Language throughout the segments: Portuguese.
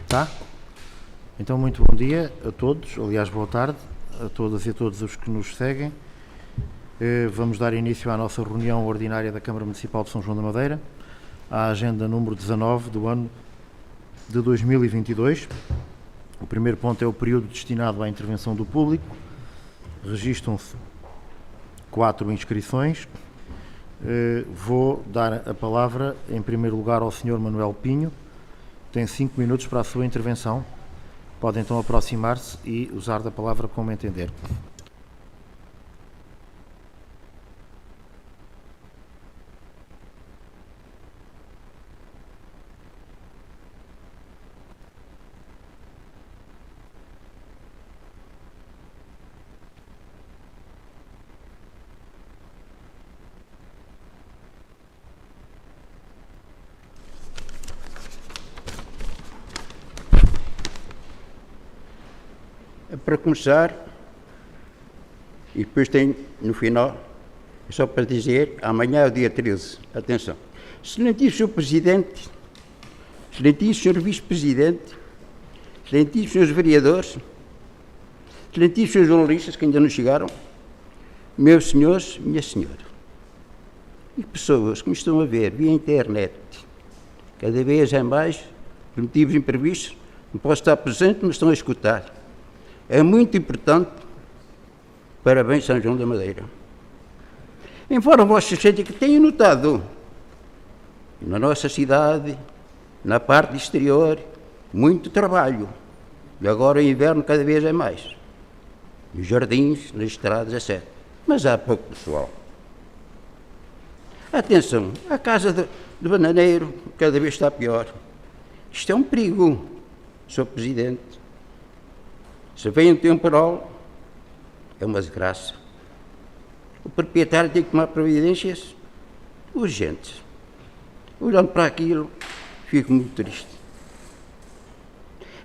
Tá? Então, muito bom dia a todos, aliás, boa tarde a todas e a todos os que nos seguem. Vamos dar início à nossa reunião ordinária da Câmara Municipal de São João da Madeira, à agenda número 19 do ano de 2022. O primeiro ponto é o período destinado à intervenção do público. Registram-se 4 inscrições. Vou dar a palavra, em primeiro lugar, ao Sr. Manuel Pinho. Tem 5 minutos para a sua intervenção. Pode então aproximar-se e usar da palavra como entender. Para começar, e depois tem no final, é só para dizer, amanhã é o dia 13, atenção. Excelentíssimo Sr. Presidente, excelentíssimo Sr. Vice-Presidente, excelentíssimos Srs. Vereadores, excelentíssimos Srs. Jornalistas que ainda não chegaram, meus senhores, minha senhora, e pessoas que me estão a ver via internet, cada vez é mais, por motivos imprevistos, não posso estar presente, mas estão a escutar. É muito importante. Parabéns, São João da Madeira. Embora Vossa Excelência que tenha notado na nossa cidade, na parte exterior, muito trabalho. E agora o inverno cada vez é mais. Nos jardins, nas estradas, etc. Mas há pouco pessoal. Atenção, a casa do bananeiro cada vez está pior. Isto é um perigo, Sr. Presidente. Se vem um temporal, é uma desgraça. O proprietário tem que tomar providências urgentes. Olhando para aquilo, fico muito triste.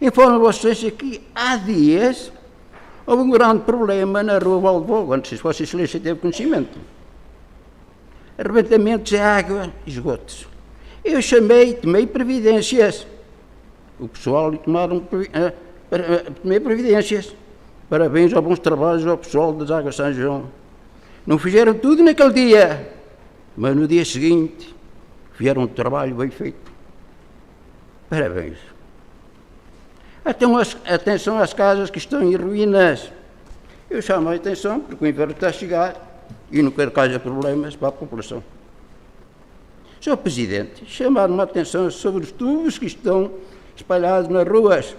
Informo a Vossa Excelência que há dias houve um grande problema na rua Valdevogo, antes de Vossa Excelência teve conhecimento. Arrebentamentos de água, esgotos. Eu chamei, tomei providências. O pessoal lhe tomaram tomei providências. Parabéns aos bons trabalhos ao pessoal das Águas São João. Não fizeram tudo naquele dia, mas no dia seguinte fizeram um trabalho bem feito. Parabéns. Atenção às casas que estão em ruínas. Eu chamo a atenção porque o inverno está a chegar e não quero que haja problemas para a população. Sr. Presidente, chamaram-me a atenção sobre os tubos que estão espalhados nas ruas.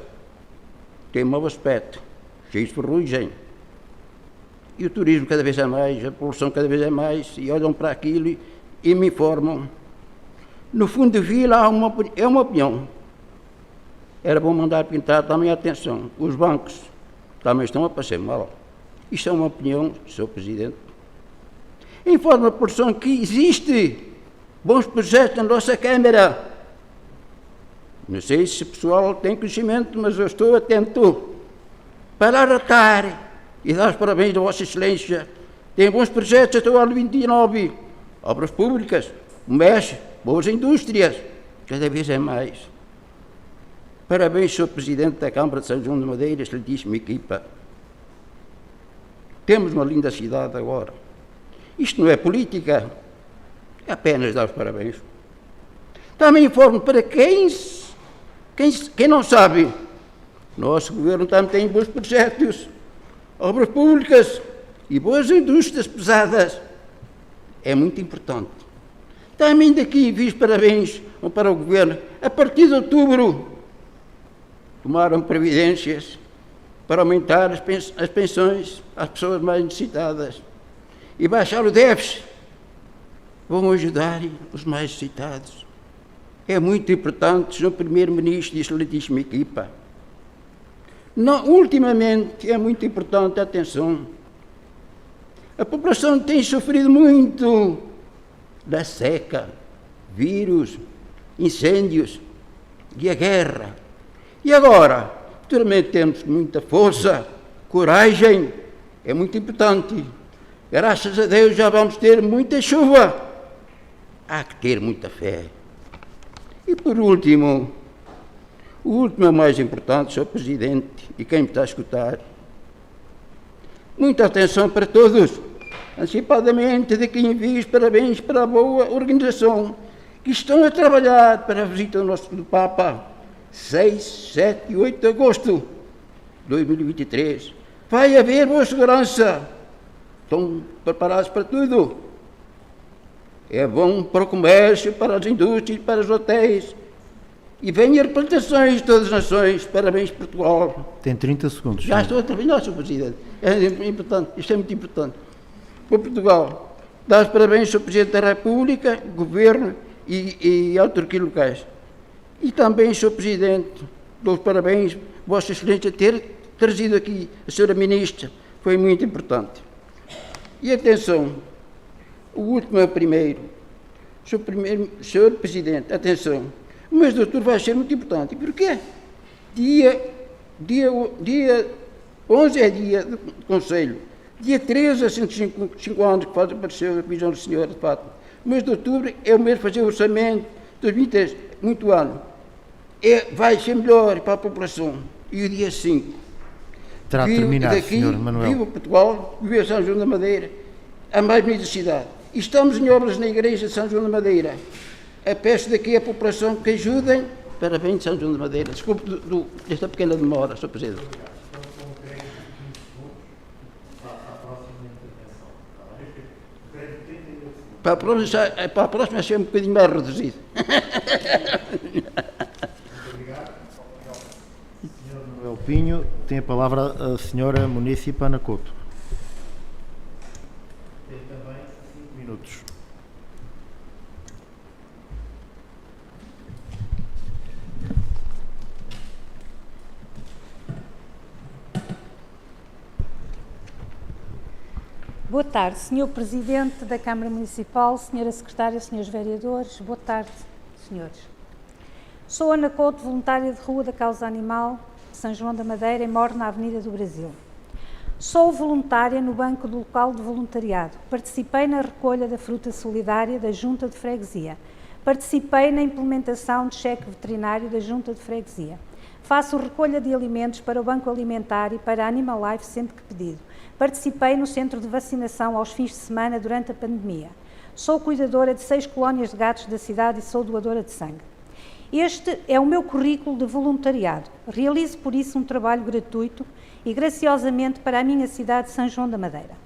Tem mau aspecto, cheio de ferrugem. E o turismo cada vez é mais, a poluição cada vez é mais, e olham para aquilo e me informam. No fundo de vila é uma opinião. Era bom mandar pintar também a atenção. Os bancos também estão a passar mal. Isto é uma opinião, Sr. Presidente. Informa a população que existe bons projetos na nossa Câmara. Não sei se o pessoal tem conhecimento, mas eu estou atento para aratar e dar os parabéns a Vossa Excelência. Tem bons projetos até o ano 29, obras públicas, comércio, boas indústrias, cada vez é mais. Parabéns, Sr. Presidente da Câmara de São João da Madeira, excelentíssima equipa. Temos uma linda cidade agora. Isto não é política, é apenas dar os parabéns. Também informo para quem não sabe, nosso governo também tem bons projetos, obras públicas e boas indústrias pesadas. É muito importante. Também daqui fiz parabéns para o governo. A partir de outubro, tomaram providências para aumentar as pensões às pessoas mais necessitadas e baixar o déficit. Vão ajudar os mais necessitados. É muito importante, Sr. Primeiro-Ministro e excelentíssima equipa. Não, ultimamente, é muito importante, atenção, a população tem sofrido muito da seca, vírus, incêndios e a guerra. E agora, naturalmente, temos muita força, coragem, é muito importante. Graças a Deus já vamos ter muita chuva. Há que ter muita fé. E por último, O último é o mais importante, Sr. Presidente, e quem me está a escutar. Muita atenção para todos. Antecipadamente, daqui envio os parabéns para a boa organização que estão a trabalhar para a visita do Papa 6, 7 e 8 de agosto de 2023. Vai haver boa segurança. Estão preparados para tudo. É bom para o comércio, para as indústrias, para os hotéis. E vêm as representações de todas as nações. Parabéns, Portugal. Tem 30 segundos. Já estou a terminar, Sr. Presidente. É importante, isto é muito importante. Para Portugal, dá os parabéns, Sr. Presidente da República, Governo e autarquias locais. E também, Sr. Presidente, dou os parabéns, Vossa Excelência, ter trazido aqui a Sra. Ministra. Foi muito importante. E atenção, o último é o primeiro. Sr. Presidente, atenção. O mês de outubro vai ser muito importante. Porquê? Dia 11 é dia do Conselho. Dia 13 é 105 anos que faz aparecer a visão do Senhor de Fátima. O mês de outubro é o mês de fazer o orçamento de 2023. Muito ano. Vai ser melhor para a população. E o dia 5. Terá terminado, Sr. Manuel. Viva Portugal, viva São João da Madeira, a mais bonita cidade. E estamos em obras na igreja de São João da Madeira. Peço daqui à população que ajudem. Parabéns, São João da Madeira. Desculpe desta pequena demora, Sr. Presidente. Para a próxima ser um bocadinho mais reduzido. Sr. Manuel Pinho, tem a palavra a Sra. Munícipe Ana Couto. Tem também 5 minutos. Boa tarde, Sr. Presidente da Câmara Municipal, Sra. Secretária, Srs. Vereadores, boa tarde, senhores. Sou Ana Couto, voluntária de Rua da Causa Animal, São João da Madeira, e moro na Avenida do Brasil. Sou voluntária no Banco do Local de Voluntariado. Participei na recolha da fruta solidária da Junta de Freguesia. Participei na implementação de cheque veterinário da Junta de Freguesia. Faço recolha de alimentos para o Banco Alimentar e para a Animal Life sempre que pedido. Participei no centro de vacinação aos fins de semana durante a pandemia. Sou cuidadora de 6 colónias de gatos da cidade e sou doadora de sangue. Este é o meu currículo de voluntariado. Realizo por isso um trabalho gratuito e graciosamente para a minha cidade de São João da Madeira.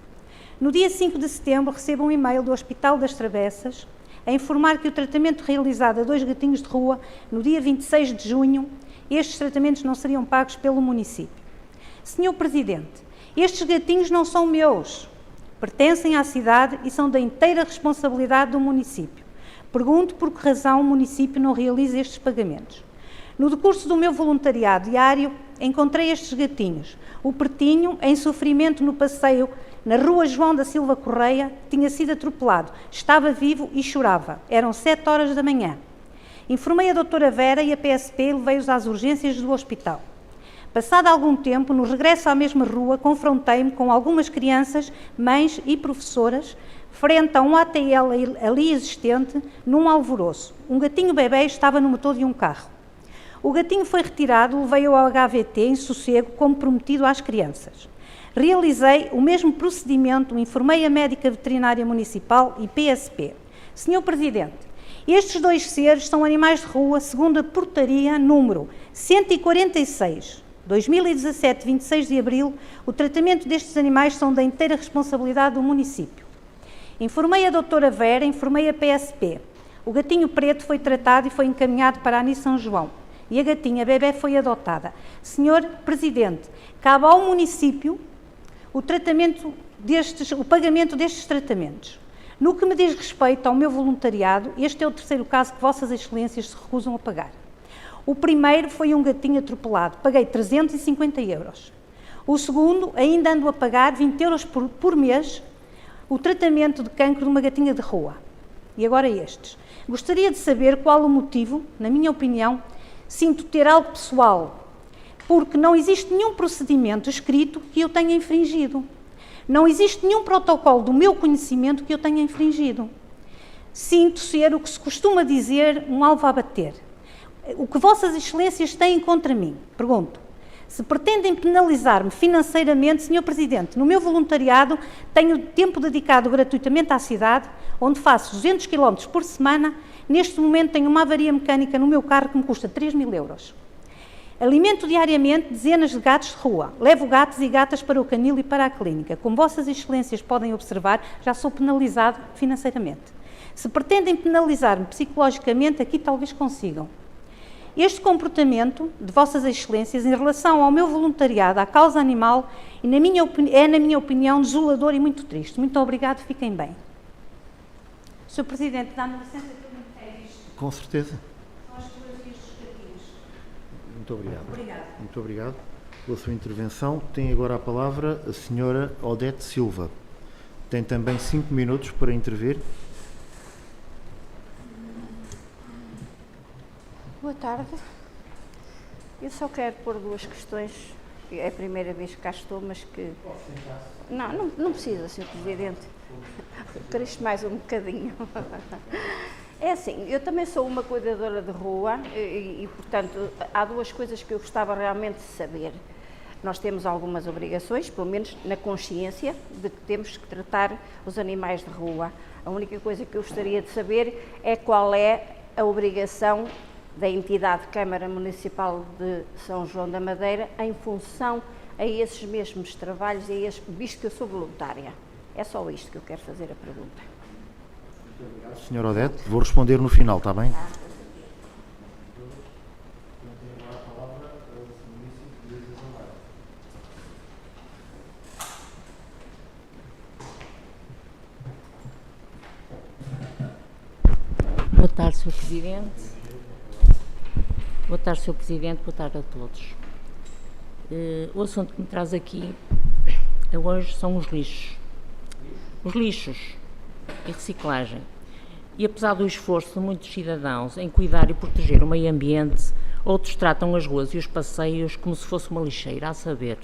No dia 5 de setembro recebo um e-mail do Hospital das Travessas a informar que o tratamento realizado a 2 gatinhos de rua no dia 26 de junho, estes tratamentos não seriam pagos pelo município. Senhor Presidente, estes gatinhos não são meus, pertencem à cidade e são da inteira responsabilidade do município. Pergunto por que razão o município não realiza estes pagamentos. No decurso do meu voluntariado diário, encontrei estes gatinhos. O Pretinho, em sofrimento no passeio na rua João da Silva Correia, tinha sido atropelado, estava vivo e chorava. Eram 7 horas da manhã. Informei a doutora Vera e a PSP e levei-os às urgências do hospital. Passado algum tempo, no regresso à mesma rua, confrontei-me com algumas crianças, mães e professoras, frente a um ATL ali existente, num alvoroço. Um gatinho bebê estava no motor de um carro. O gatinho foi retirado, levei-o ao HVT em sossego, como prometido às crianças. Realizei o mesmo procedimento, informei a médica veterinária municipal e PSP. Senhor Presidente, estes 2 seres são animais de rua, segundo a portaria número 146, 2017, 26 de abril, o tratamento destes animais são da inteira responsabilidade do município. Informei a doutora Vera, informei a PSP. O gatinho preto foi tratado e foi encaminhado para a Ani São João. E a gatinha bebê foi adotada. Senhor Presidente, cabe ao município o pagamento destes tratamentos. No que me diz respeito ao meu voluntariado, este é o 3º caso que Vossas Excelências se recusam a pagar. O primeiro foi um gatinho atropelado, paguei 350 euros. O segundo, ainda ando a pagar 20 euros por mês, o tratamento de cancro de uma gatinha de rua. E agora estes. Gostaria de saber qual o motivo, na minha opinião, sinto ter algo pessoal, porque não existe nenhum procedimento escrito que eu tenha infringido. Não existe nenhum protocolo do meu conhecimento que eu tenha infringido. Sinto ser o que se costuma dizer um alvo a bater. O que Vossas Excelências têm contra mim? Pergunto. Se pretendem penalizar-me financeiramente, Sr. Presidente, no meu voluntariado tenho tempo dedicado gratuitamente à cidade, onde faço 200 km por semana. Neste momento tenho uma avaria mecânica no meu carro que me custa 3.000 euros. Alimento diariamente dezenas de gatos de rua. Levo gatos e gatas para o canil e para a clínica. Como Vossas Excelências podem observar, já sou penalizado financeiramente. Se pretendem penalizar-me psicologicamente, aqui talvez consigam. Este comportamento de Vossas Excelências em relação ao meu voluntariado à causa animal é, na minha opinião, desolador e muito triste. Muito obrigado, fiquem bem. Sr. Presidente, dá-me licença que eu me entregue isto. Com certeza. São as fotografias dos gatinhos. Muito obrigado. Obrigada. Muito obrigado pela sua intervenção. Tem agora a palavra a senhora Odete Silva. Tem também 5 minutos para intervir. Boa tarde. Eu só quero pôr duas questões. É a primeira vez que cá estou, mas que... Não precisa, Sr. Presidente. Quero isto mais um bocadinho. É assim, eu também sou uma cuidadora de rua portanto, há duas coisas que eu gostava realmente de saber. Nós temos algumas obrigações, pelo menos na consciência, de que temos que tratar os animais de rua. A única coisa que eu gostaria de saber é qual é a obrigação da entidade Câmara Municipal de São João da Madeira em função a esses mesmos trabalhos, visto que eu sou voluntária. É só isto que eu quero fazer a pergunta. Senhora Odete, vou responder no final, está bem? Boa tarde, Sr. Presidente. Boa tarde, Sr. Presidente. Boa tarde a todos. O assunto que me traz aqui hoje são os lixos. Os lixos e reciclagem. E apesar do esforço de muitos cidadãos em cuidar e proteger o meio ambiente, outros tratam as ruas e os passeios como se fosse uma lixeira, a saber,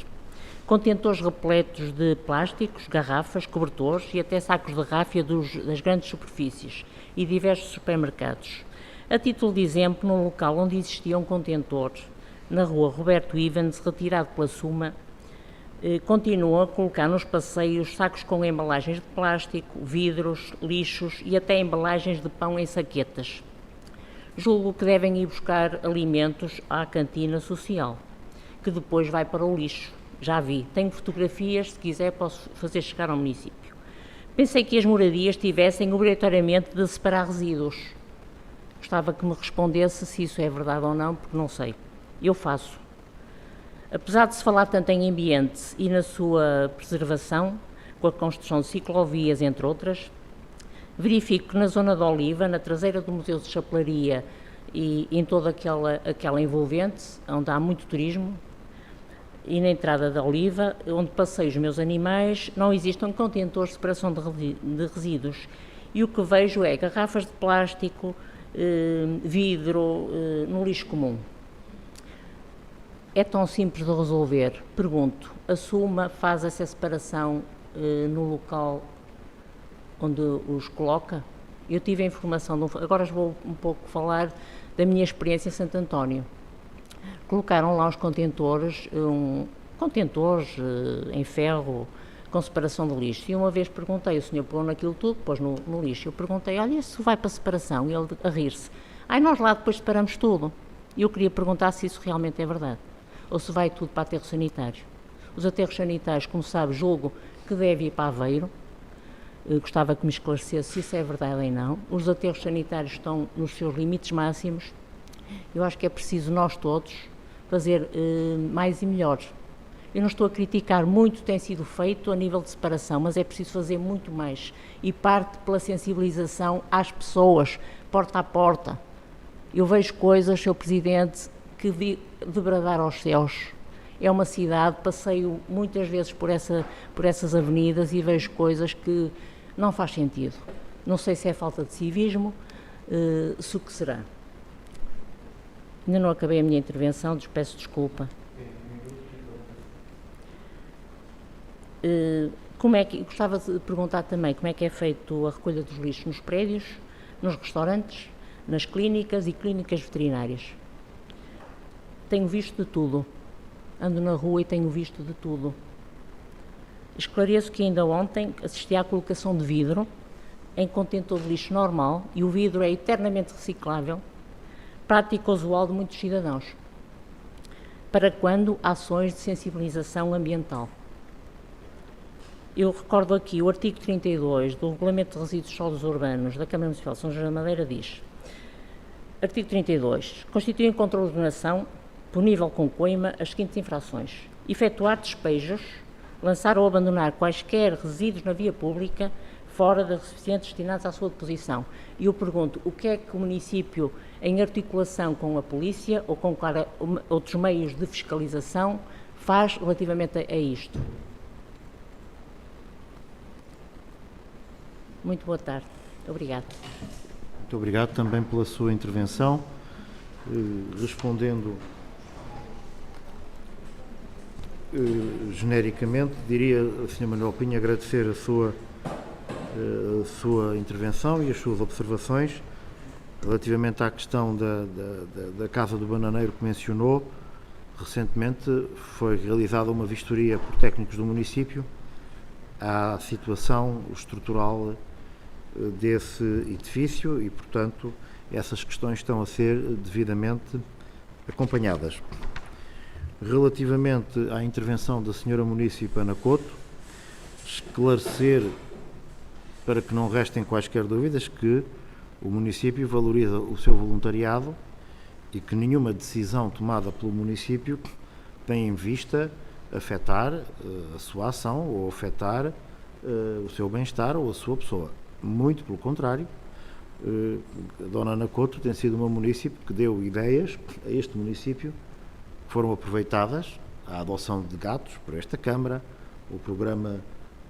contentores repletos de plásticos, garrafas, cobertores e até sacos de ráfia das grandes superfícies e diversos supermercados. A título de exemplo, num local onde existia um contentor, na rua Roberto Ivens, retirado pela Suma, continuam a colocar nos passeios sacos com embalagens de plástico, vidros, lixos e até embalagens de pão em saquetas. Julgo que devem ir buscar alimentos à cantina social, que depois vai para o lixo. Já vi, tenho fotografias, se quiser posso fazer chegar ao município. Pensei que as moradias tivessem obrigatoriamente de separar resíduos. Gostava que me respondesse se isso é verdade ou não, porque não sei. Eu faço. Apesar de se falar tanto em ambiente e na sua preservação, com a construção de ciclovias, entre outras, verifico que na zona da Oliva, na traseira do Museu de Chapelaria e em toda aquela envolvente, onde há muito turismo, e na entrada da Oliva, onde passei os meus animais, não existem contentores de separação de resíduos. E o que vejo é garrafas de plástico, vidro, no lixo comum. É tão simples de resolver. Pergunto, a Suma faz essa separação no local onde os coloca? Eu tive a informação, agora vou um pouco falar da minha experiência em Santo António. Colocaram lá os contentores, em ferro, com separação de lixo. E uma vez perguntei, o senhor pegou naquilo tudo, pôs no lixo. Eu perguntei, olha, isso vai para separação? E ele a rir-se. Nós lá depois separamos tudo. E eu queria perguntar se isso realmente é verdade. Ou se vai tudo para aterros sanitários. Os aterros sanitários, como sabe, julgo que deve ir para Aveiro. Gostava que me esclarecesse se isso é verdade ou não. Os aterros sanitários estão nos seus limites máximos. Eu acho que é preciso nós todos fazer mais e melhor. Eu não estou a criticar, muito tem sido feito a nível de separação, mas é preciso fazer muito mais. E parte pela sensibilização às pessoas, porta a porta. Eu vejo coisas, Sr. Presidente, que de bradar aos céus. É uma cidade, passeio muitas vezes por essas avenidas e vejo coisas que não faz sentido. Não sei se é falta de civismo, se o que será. Ainda não acabei a minha intervenção, peço desculpa. Gostava de perguntar também como é que é feito a recolha dos lixos nos prédios, nos restaurantes, nas clínicas e clínicas veterinárias. tenho visto de tudo. Ando na rua e tenho visto de tudo. Esclareço que ainda ontem assisti à colocação de vidro em contentor de lixo normal, e o vidro é eternamente reciclável, prática usual de muitos cidadãos. Para quando ações de sensibilização ambiental? Eu recordo aqui o artigo 32 do Regulamento de Resíduos Sólidos Urbanos da Câmara Municipal de São João da Madeira diz: artigo 32. Constituem contra a ordenação punível com coima as seguintes infrações: efetuar despejos, lançar ou abandonar quaisquer resíduos na via pública fora de recipientes destinados à sua deposição. E eu pergunto, o que é que o município, em articulação com a polícia ou com outros meios de fiscalização, faz relativamente a isto? Muito boa tarde. Obrigada. Muito obrigado também pela sua intervenção. Respondendo genericamente, diria, Sr. Manuel Pinho, agradecer a sua intervenção e as suas observações relativamente à questão da Casa do Bananeiro que mencionou. Recentemente foi realizada uma vistoria por técnicos do município à situação estrutural desse edifício e, portanto, essas questões estão a ser devidamente acompanhadas. Relativamente à intervenção da Sra. Munícipe Ana Couto, esclarecer, para que não restem quaisquer dúvidas, que o município valoriza o seu voluntariado e que nenhuma decisão tomada pelo município tem em vista afetar a sua ação ou afetar o seu bem-estar ou a sua pessoa. Muito pelo contrário, a Dona Ana Couto tem sido uma munícipe que deu ideias a este município que foram aproveitadas, a adoção de gatos por esta Câmara, o programa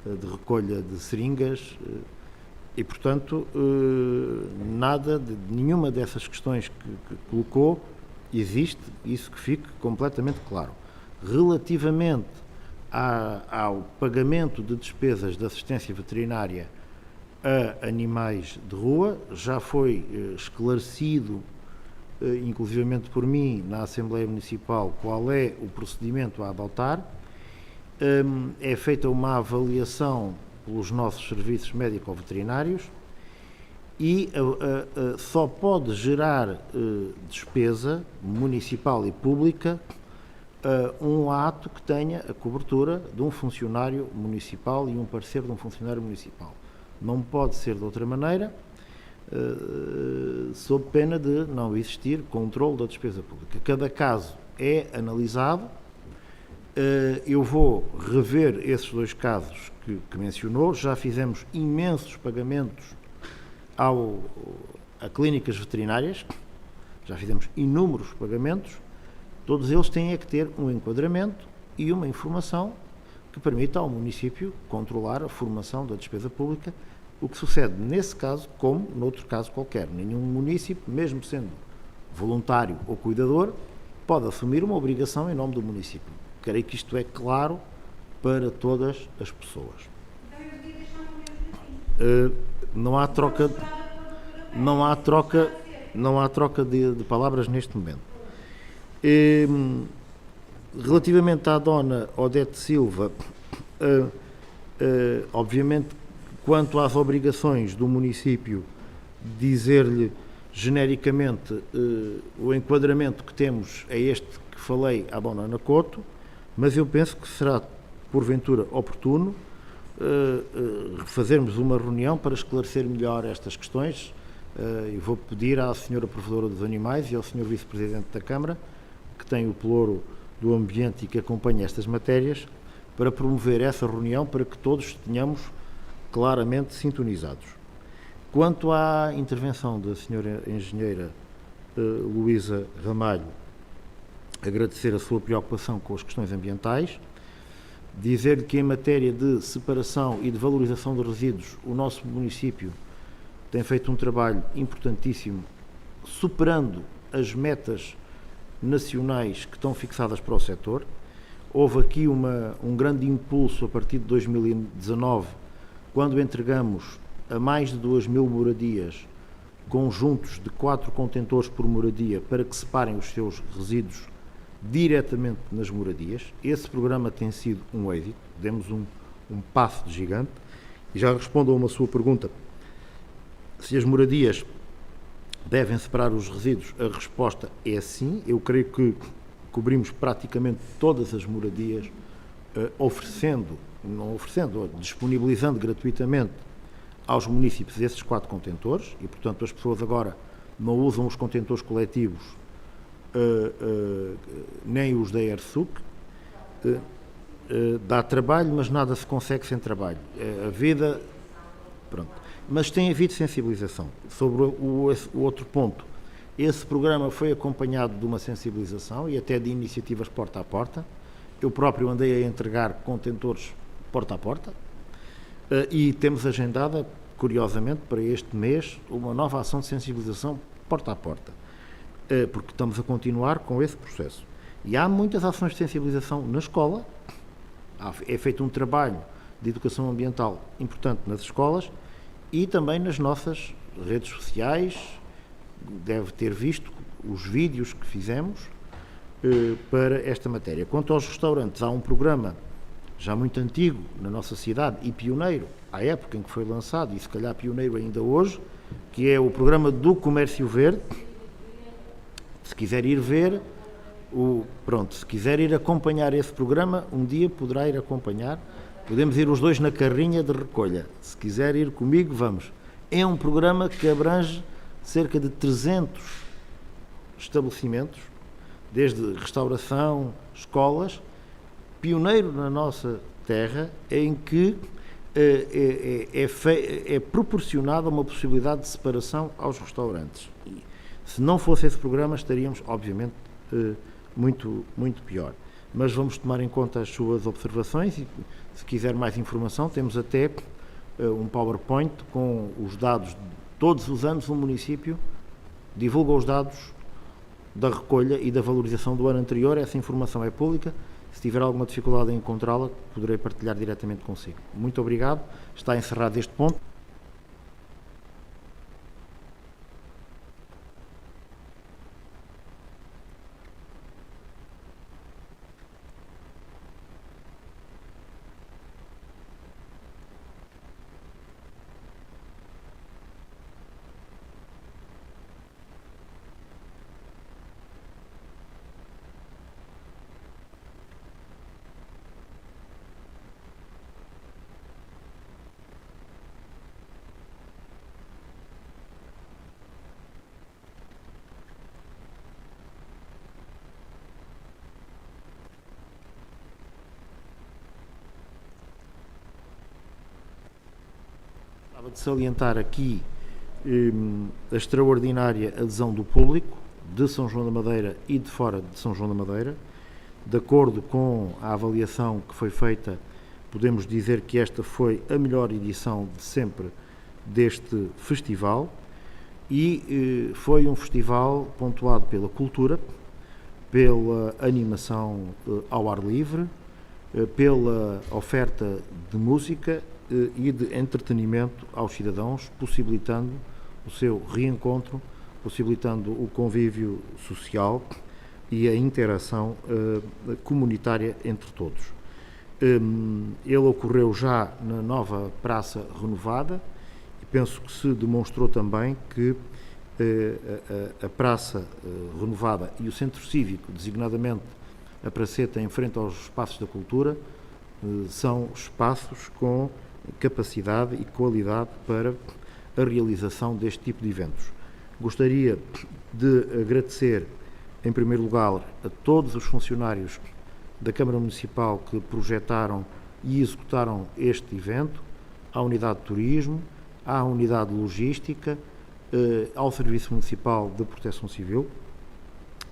de recolha de seringas e, portanto, nenhuma dessas questões que colocou existe, isso que fique completamente claro. Relativamente ao pagamento de despesas de assistência veterinária a animais de rua, já foi esclarecido, inclusivamente por mim, na Assembleia Municipal, qual é o procedimento a adotar. É feita uma avaliação pelos nossos serviços médico-veterinários e só pode gerar despesa municipal e pública um ato que tenha a cobertura de um funcionário municipal e um parecer de um funcionário municipal. Não pode ser de outra maneira, sob pena de não existir controle da despesa pública. Cada caso é analisado. Eu vou rever esses dois casos que mencionou. Já fizemos imensos pagamentos a clínicas veterinárias, já fizemos inúmeros pagamentos. Todos eles têm que ter um enquadramento e uma informação que permita ao município controlar a formação da despesa pública, o que sucede nesse caso como noutro caso qualquer. Nenhum município, mesmo sendo voluntário ou cuidador, pode assumir uma obrigação em nome do município. Creio que isto é claro para todas as pessoas. Não há troca de palavras neste momento. Relativamente à Dona Odete Silva, obviamente, quanto às obrigações do município, dizer-lhe genericamente o enquadramento que temos é este que falei à Dona Ana Couto, mas eu penso que será, porventura, oportuno fazermos uma reunião para esclarecer melhor estas questões. E vou pedir à Senhora Provedora dos Animais e ao Sr. Vice-Presidente da Câmara, que tem o pelouro do ambiente e que acompanha estas matérias, para promover essa reunião para que todos tenhamos claramente sintonizados. Quanto à intervenção da Senhora Engenheira Luísa Ramalho, agradecer a sua preocupação com as questões ambientais, dizer-lhe que em matéria de separação e de valorização de resíduos, o nosso município tem feito um trabalho importantíssimo, superando as metas nacionais que estão fixadas para o setor. Houve aqui um grande impulso a partir de 2019, quando entregamos a mais de 2.000 moradias conjuntos de 4 contentores por moradia para que separem os seus resíduos diretamente nas moradias. Esse programa tem sido um êxito, demos um passo de gigante. E já respondo a uma sua pergunta, se as moradias devem separar os resíduos, a resposta é sim. Eu creio que cobrimos praticamente todas as moradias, disponibilizando gratuitamente aos municípios esses 4 contentores, e portanto as pessoas agora não usam os contentores coletivos nem os da ERSUC. Dá trabalho, mas nada se consegue sem trabalho. A vida... Pronto. Mas tem havido sensibilização. Sobre o outro ponto, esse programa foi acompanhado de uma sensibilização e até de iniciativas porta a porta. Eu próprio andei a entregar contentores porta a porta e temos agendada, curiosamente, para este mês, uma nova ação de sensibilização porta a porta, porque estamos a continuar com esse processo. E há muitas ações de sensibilização na escola. É feito um trabalho de educação ambiental importante nas escolas e também nas nossas redes sociais. Deve ter visto os vídeos que fizemos para esta matéria. Quanto aos restaurantes, há um programa já muito antigo na nossa cidade e pioneiro, à época em que foi lançado, e se calhar pioneiro ainda hoje, que é o programa do Comércio Verde. Se quiser ir ver, se quiser ir acompanhar esse programa, um dia poderá ir acompanhar. Podemos ir os dois na carrinha de recolha. Se quiser ir comigo, vamos. É um programa que abrange cerca de 300 estabelecimentos, desde restauração, escolas, pioneiro na nossa terra, em que é proporcionada uma possibilidade de separação aos restaurantes. E, se não fosse esse programa, estaríamos, obviamente, muito, muito pior. Mas vamos tomar em conta as suas observações e, se quiser mais informação, temos até um PowerPoint com os dados. Todos os anos o município divulga os dados da recolha e da valorização do ano anterior. Essa informação é pública. Se tiver alguma dificuldade em encontrá-la, poderei partilhar diretamente consigo. Muito obrigado. Está encerrado este ponto. Gostava de salientar aqui a extraordinária adesão do público de São João da Madeira e de fora de São João da Madeira. De acordo com a avaliação que foi feita, podemos dizer que esta foi a melhor edição de sempre deste festival e foi um festival pontuado pela cultura, pela animação ao ar livre, pela oferta de música e de entretenimento aos cidadãos, possibilitando o seu reencontro, possibilitando o convívio social e a interação comunitária entre todos. Ele ocorreu já na nova Praça Renovada e penso que se demonstrou também que a Praça Renovada e o Centro Cívico, designadamente a Praceta em frente aos espaços da cultura, são espaços com capacidade e qualidade para a realização deste tipo de eventos. Gostaria de agradecer, em primeiro lugar, a todos os funcionários da Câmara Municipal que projetaram e executaram este evento, à Unidade de Turismo, à Unidade de Logística, ao Serviço Municipal de Proteção Civil.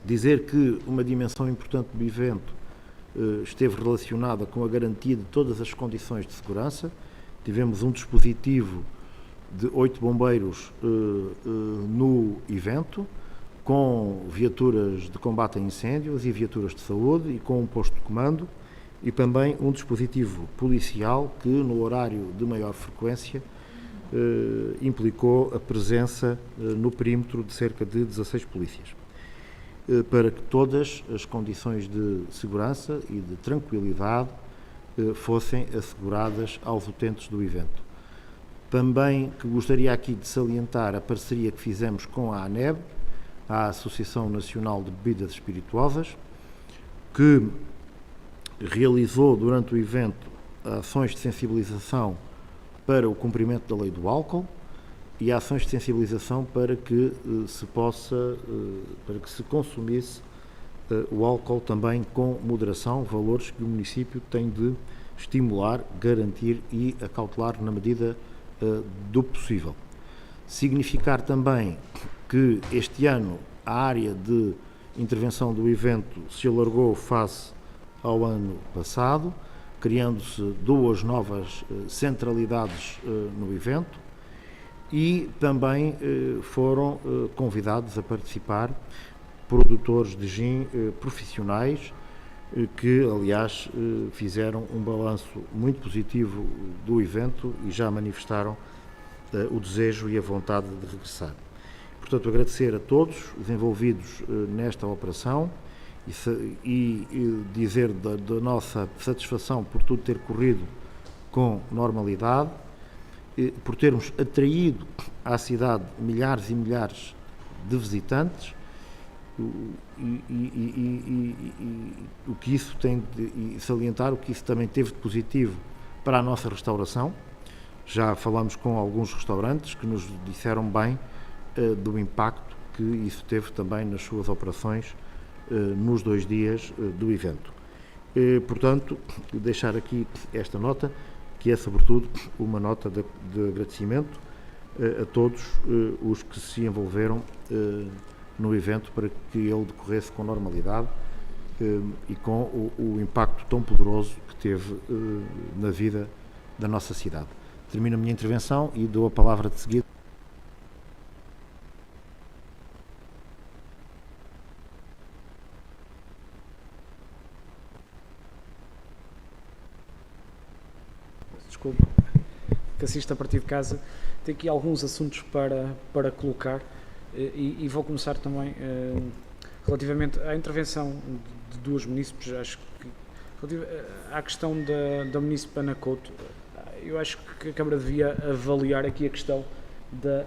Dizer que uma dimensão importante do evento esteve relacionada com a garantia de todas as condições de segurança. Tivemos um dispositivo de 8 bombeiros no evento, com viaturas de combate a incêndios e viaturas de saúde e com um posto de comando, e também um dispositivo policial que, no horário de maior frequência, implicou a presença no perímetro de cerca de 16 polícias. para que todas as condições de segurança e de tranquilidade fossem asseguradas aos utentes do evento. Também que gostaria aqui de salientar a parceria que fizemos com a ANEB, a Associação Nacional de Bebidas Espirituosas, que realizou durante o evento ações de sensibilização para o cumprimento da lei do álcool e ações de sensibilização para que se consumisse o álcool também com moderação, valores que o município tem de estimular, garantir e acautelar na medida do possível. Significar também que este ano a área de intervenção do evento se alargou face ao ano passado, criando-se 2 novas centralidades no evento e também foram convidados a participar produtores de gin profissionais que, aliás, fizeram um balanço muito positivo do evento e já manifestaram o desejo e a vontade de regressar. Portanto, agradecer a todos os envolvidos nesta operação e dizer da nossa satisfação por tudo ter corrido com normalidade, por termos atraído à cidade milhares e milhares de visitantes, o que isso tem de salientar, o que isso também teve de positivo para a nossa restauração. Já falamos com alguns restaurantes que nos disseram bem do impacto que isso teve também nas suas operações nos 2 dias do evento. Portanto, deixar aqui esta nota, que é sobretudo uma nota de agradecimento a todos os que se envolveram no evento para que ele decorresse com normalidade e com o impacto tão poderoso que teve na vida da nossa cidade. Termino a minha intervenção e dou a palavra de seguida. Desculpa, que assisto a partir de casa. Tenho aqui alguns assuntos para colocar e vou começar também relativamente à intervenção de 2 munícipes. Acho que à questão da munícipe Ana Couto, eu acho que a Câmara devia avaliar aqui a questão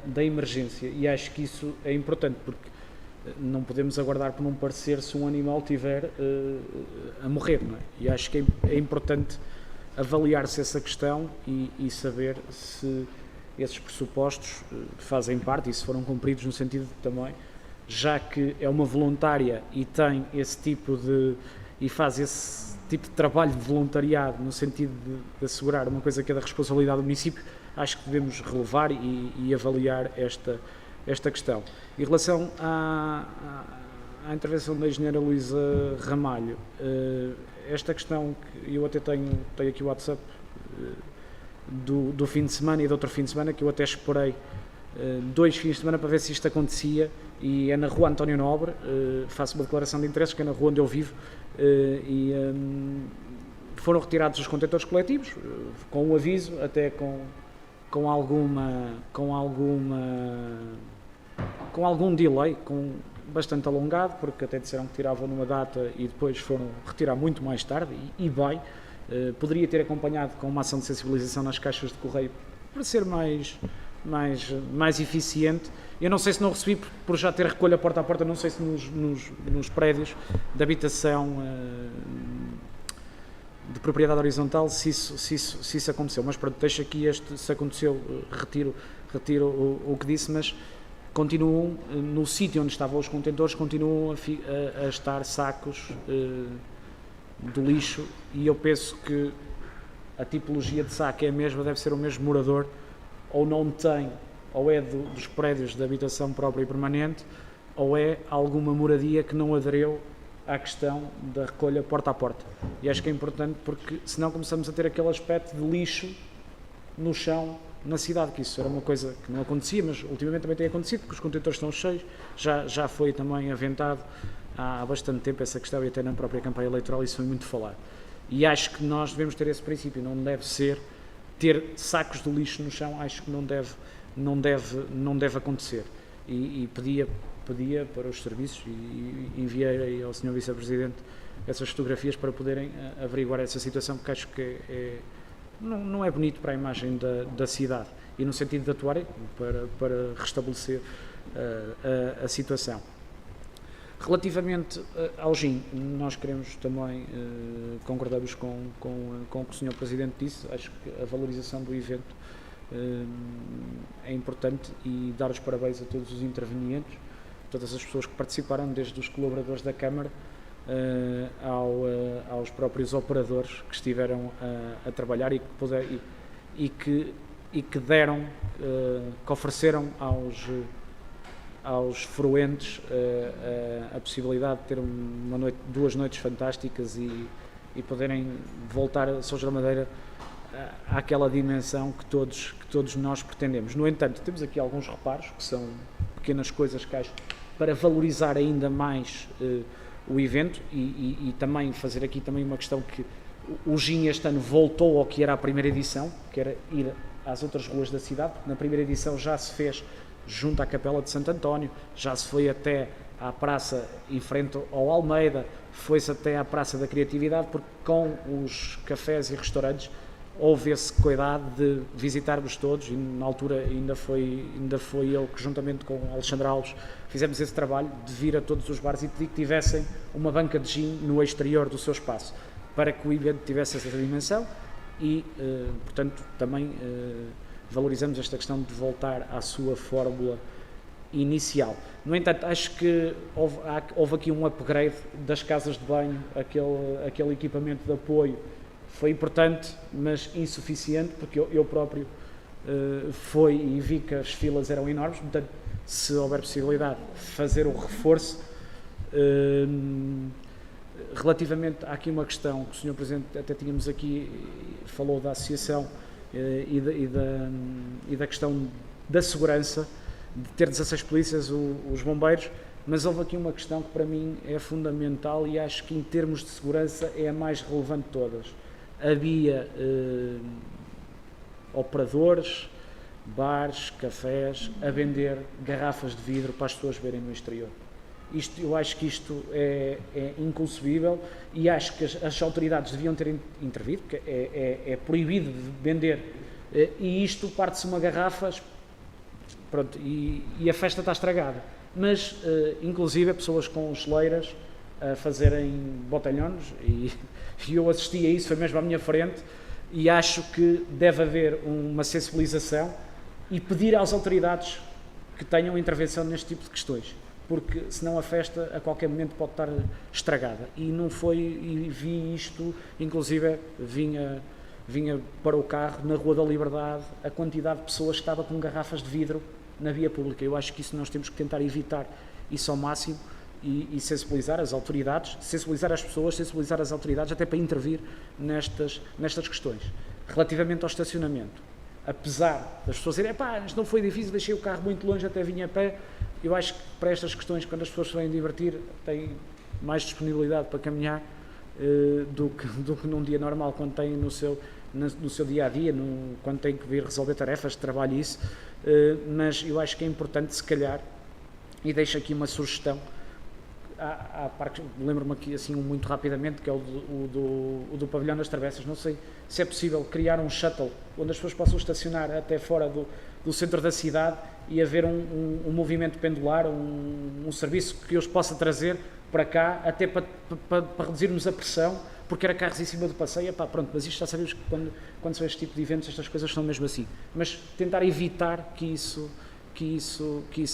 da emergência e acho que isso é importante porque não podemos aguardar por um parecer se um animal estiver a morrer, não é? E acho que é importante avaliar-se essa questão e saber se esses pressupostos fazem parte e se foram cumpridos no sentido de também, já que é uma voluntária e tem esse tipo e faz esse tipo de trabalho de voluntariado no sentido de assegurar uma coisa que é da responsabilidade do município, acho que devemos relevar e avaliar esta questão. Em relação à intervenção da engenheira Luísa Ramalho, esta questão, que eu até tenho aqui o WhatsApp do fim de semana e do outro fim de semana, que eu até esperei 2 fins de semana para ver se isto acontecia, e é na rua António Nobre, faço uma declaração de interesses, que é na rua onde eu vivo, e foram retirados os contentores coletivos, com um aviso, até com algum delay, bastante alongado, porque até disseram que tiravam numa data e depois foram retirar muito mais tarde, e bem, poderia ter acompanhado com uma ação de sensibilização nas caixas de correio para ser mais eficiente. Eu não sei se não recebi por já ter recolha porta a porta, não sei se nos prédios de habitação de propriedade horizontal se isso aconteceu, mas pronto, deixo aqui se aconteceu, retiro o que disse, mas continuam, no sítio onde estavam os contentores, continuam a estar sacos de lixo, e eu penso que a tipologia de saco é a mesma, deve ser o mesmo morador, ou não tem, ou é dos prédios de habitação própria e permanente, ou é alguma moradia que não aderiu à questão da recolha porta a porta. E acho que é importante, porque senão começamos a ter aquele aspecto de lixo no chão na cidade, que isso era uma coisa que não acontecia, mas ultimamente também tem acontecido, porque os contentores estão cheios, já foi também aventado há bastante tempo essa questão, e até na própria campanha eleitoral isso foi muito falado. E acho que nós devemos ter esse princípio, não deve ser ter sacos de lixo no chão, acho que não deve acontecer. e pedia para os serviços e enviei ao Sr. Vice-Presidente essas fotografias para poderem averiguar essa situação, porque acho que não é bonito para a imagem da cidade e no sentido de atuarem para restabelecer a situação. Relativamente ao GIM, nós queremos também, concordamos com o que o Sr. Presidente disse, acho que a valorização do evento é importante e dar os parabéns a todos os intervenientes, todas as pessoas que participaram, desde os colaboradores da Câmara aos próprios operadores que estiveram a trabalhar e que deram, que ofereceram aos fruentes a possibilidade de ter duas noites fantásticas e poderem voltar a São João da Madeira àquela dimensão que todos nós pretendemos. No entanto, temos aqui alguns reparos, que são pequenas coisas que acho para valorizar ainda mais o evento e também fazer aqui também uma questão que o GIM este ano voltou ao que era a primeira edição, que era ir às outras ruas da cidade, porque na primeira edição já se fez junto à Capela de Santo António, já se foi até à praça em frente ao Almeida, foi-se até à Praça da Criatividade, porque com os cafés e restaurantes houve esse cuidado de visitarmos todos e na altura ainda foi eu que juntamente com o Alexandre Alves fizemos esse trabalho de vir a todos os bares e pedir que tivessem uma banca de gin no exterior do seu espaço, para que o evento tivesse essa dimensão e, portanto, também valorizamos esta questão de voltar à sua fórmula inicial. No entanto, acho que houve aqui um upgrade das casas de banho, aquele equipamento de apoio foi importante, mas insuficiente, porque eu próprio fui e vi que as filas eram enormes, portanto, se houver possibilidade de fazer o reforço. Relativamente, há aqui uma questão que o Sr. Presidente até tínhamos aqui, falou da associação e da questão da segurança, de ter 16 polícias, os bombeiros, mas houve aqui uma questão que para mim é fundamental e acho que em termos de segurança é a mais relevante de todas. Havia operadores, bares, cafés, a vender garrafas de vidro para as pessoas beberem no exterior. Eu acho que isto é inconcebível e acho que as autoridades deviam ter intervido, porque é proibido de vender e isto parte-se uma garrafa, pronto, e a festa está estragada. Mas, inclusive, pessoas com geleiras a fazerem botelhões e eu assisti a isso, foi mesmo à minha frente, e acho que deve haver uma sensibilização e pedir às autoridades que tenham intervenção neste tipo de questões, porque senão a festa a qualquer momento pode estar estragada. E não foi, e vi isto, inclusive vinha para o carro na Rua da Liberdade a quantidade de pessoas que estava com garrafas de vidro na via pública. Eu acho que isso nós temos que tentar evitar isso ao máximo e sensibilizar as autoridades, sensibilizar as pessoas, sensibilizar as autoridades até para intervir nestas questões. Relativamente ao estacionamento, apesar das pessoas dizerem, isto não foi difícil, deixei o carro muito longe, até vim a pé, eu acho que para estas questões, quando as pessoas se vêm divertir, têm mais disponibilidade para caminhar do que num dia normal, quando têm no seu dia-a-dia, quando têm que vir resolver tarefas de trabalho e isso, mas eu acho que é importante, se calhar, e deixo aqui uma sugestão, há parques, lembro-me aqui assim muito rapidamente, que é o do Pavilhão das Travessas, não sei se é possível criar um shuttle, onde as pessoas possam estacionar até fora do centro da cidade e haver um movimento pendular, um serviço que os possa trazer para cá, até para reduzirmos a pressão, porque era carros em cima do passeio, pronto, mas isto já sabemos que quando são este tipo de eventos, estas coisas são mesmo assim. Mas tentar evitar que isso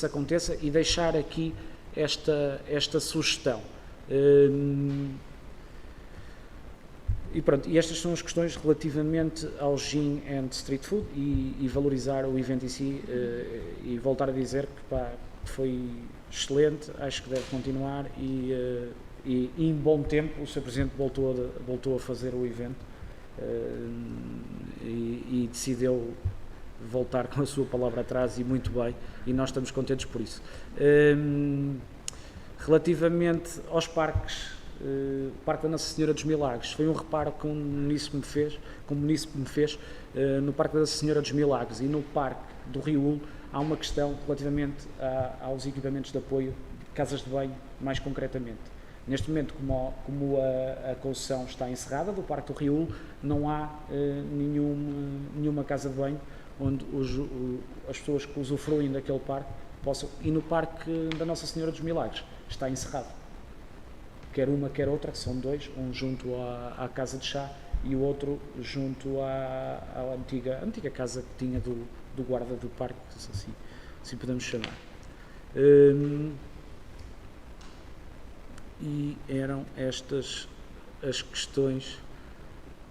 aconteça e deixar aqui esta sugestão. E pronto, e estas são as questões relativamente ao Gin and Street Food e valorizar o evento em si e voltar a dizer que foi excelente, acho que deve continuar e em bom tempo o Sr. Presidente voltou a fazer o evento e decidiu voltar com a sua palavra atrás e muito bem, e nós estamos contentes por isso. Relativamente aos parques, o Parque da Nossa Senhora dos Milagres, foi um reparo que um munícipe me fez no Parque da Nossa Senhora dos Milagres e no Parque do Rio Ulo, há uma questão relativamente aos equipamentos de apoio, casas de banho, mais concretamente. Neste momento, como a concessão está encerrada do Parque do Riulo, não há nenhuma casa de banho onde as pessoas que usufruem daquele parque possam... E no Parque da Nossa Senhora dos Milagres está encerrado. Quer uma, quer outra, que são dois, um junto à Casa de Chá e o outro junto à antiga casa que tinha do guarda do parque, assim podemos chamar. E eram estas as questões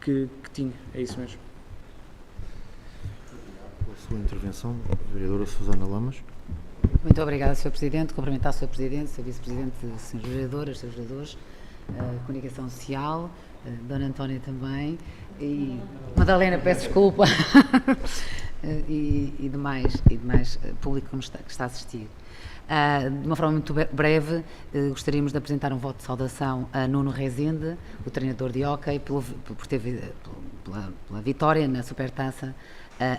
que tinha, é isso mesmo. Pela sua intervenção, vereadora Susana Lamas. Muito obrigada, Sr. Presidente. Cumprimentar o Sr. Presidente, Sr. Vice-Presidente, Srs. Vereadoras, Srs. Vereadores, Comunicação Social, Dona Antónia também, e Madalena, peço desculpa, e demais público que está a assistir. De uma forma muito breve, gostaríamos de apresentar um voto de saudação a Nuno Rezende, o treinador de hóquei, pela vitória na Supertaça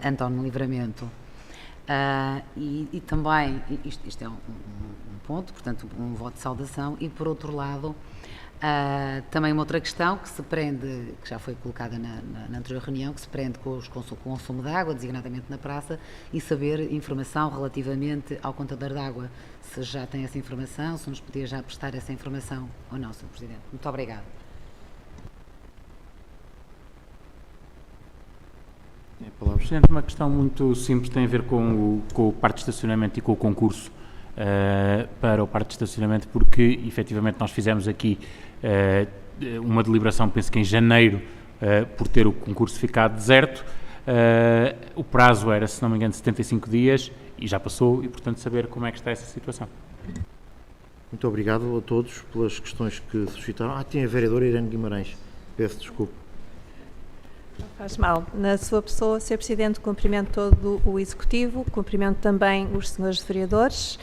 António Livramento. E também, isto é um ponto, portanto, um voto de saudação, e por outro lado, também uma outra questão que se prende, que já foi colocada na anterior reunião, que se prende com o consumo de água, designadamente na praça, e saber informação relativamente ao contador de água. Se já tem essa informação, se nos podia já prestar essa informação ou não, Sr. Presidente. Muito obrigada. Presidente, uma questão muito simples, tem a ver com o parque de estacionamento e com o concurso para o parque de estacionamento, porque efetivamente nós fizemos aqui uma deliberação, penso que em janeiro, por ter o concurso ficado deserto. O prazo era, se não me engano, 75 dias e já passou, e portanto saber como é que está essa situação. Muito obrigado a todos pelas questões que suscitaram. Tem a vereadora Irene Guimarães. Peço desculpa. Não faz mal. Na sua pessoa, Sr. Presidente, cumprimento todo o Executivo, cumprimento também os senhores vereadores,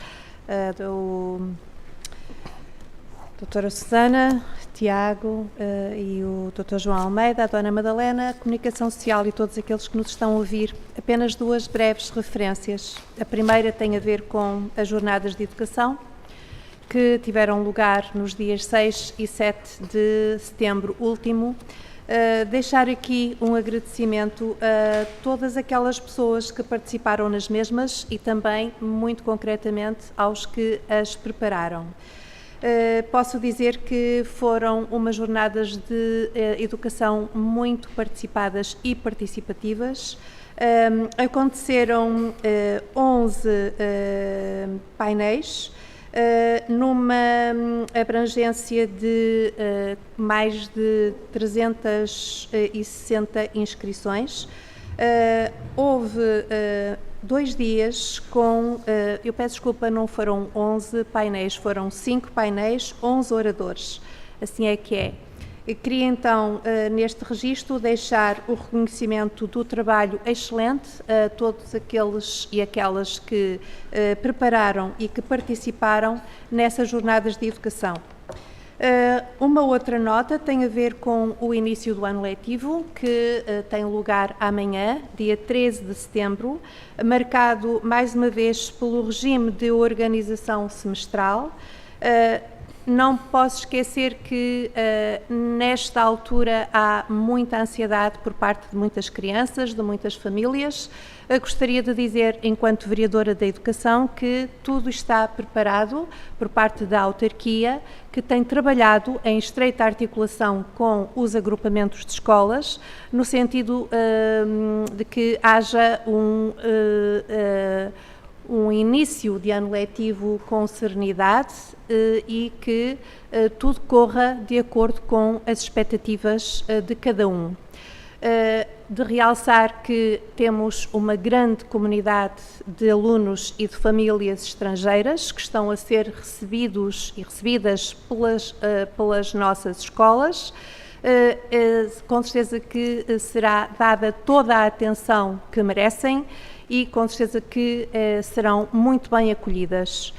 doutora Susana, Tiago e o Dr. João Almeida, a Dona Madalena, a Comunicação Social e todos aqueles que nos estão a ouvir. Apenas duas breves referências. A primeira tem a ver com as jornadas de educação, que tiveram lugar nos dias 6 e 7 de setembro último. Deixar aqui um agradecimento a todas aquelas pessoas que participaram nas mesmas e também, muito concretamente, aos que as prepararam. Posso dizer que foram umas jornadas de educação muito participadas e participativas. Aconteceram 11 painéis, numa abrangência de mais de 360 inscrições. Houve 2 dias com, eu peço desculpa, não foram 11 painéis, foram 5 painéis, 11 oradores, assim é que é. Eu queria então, neste registro, deixar o reconhecimento do trabalho excelente a todos aqueles e aquelas que prepararam e que participaram nessas jornadas de educação. Uma outra nota tem a ver com o início do ano letivo, que tem lugar amanhã, dia 13 de setembro, marcado mais uma vez pelo regime de organização semestral. Não posso esquecer que nesta altura há muita ansiedade por parte de muitas crianças, de muitas famílias. Gostaria de dizer, enquanto vereadora da Educação, que tudo está preparado por parte da autarquia, que tem trabalhado em estreita articulação com os agrupamentos de escolas, no sentido de que haja um início de ano letivo com serenidade e que tudo corra de acordo com as expectativas de cada um. De realçar que temos uma grande comunidade de alunos e de famílias estrangeiras que estão a ser recebidos e recebidas pelas nossas escolas. Com certeza que será dada toda a atenção que merecem e com certeza que serão muito bem acolhidas.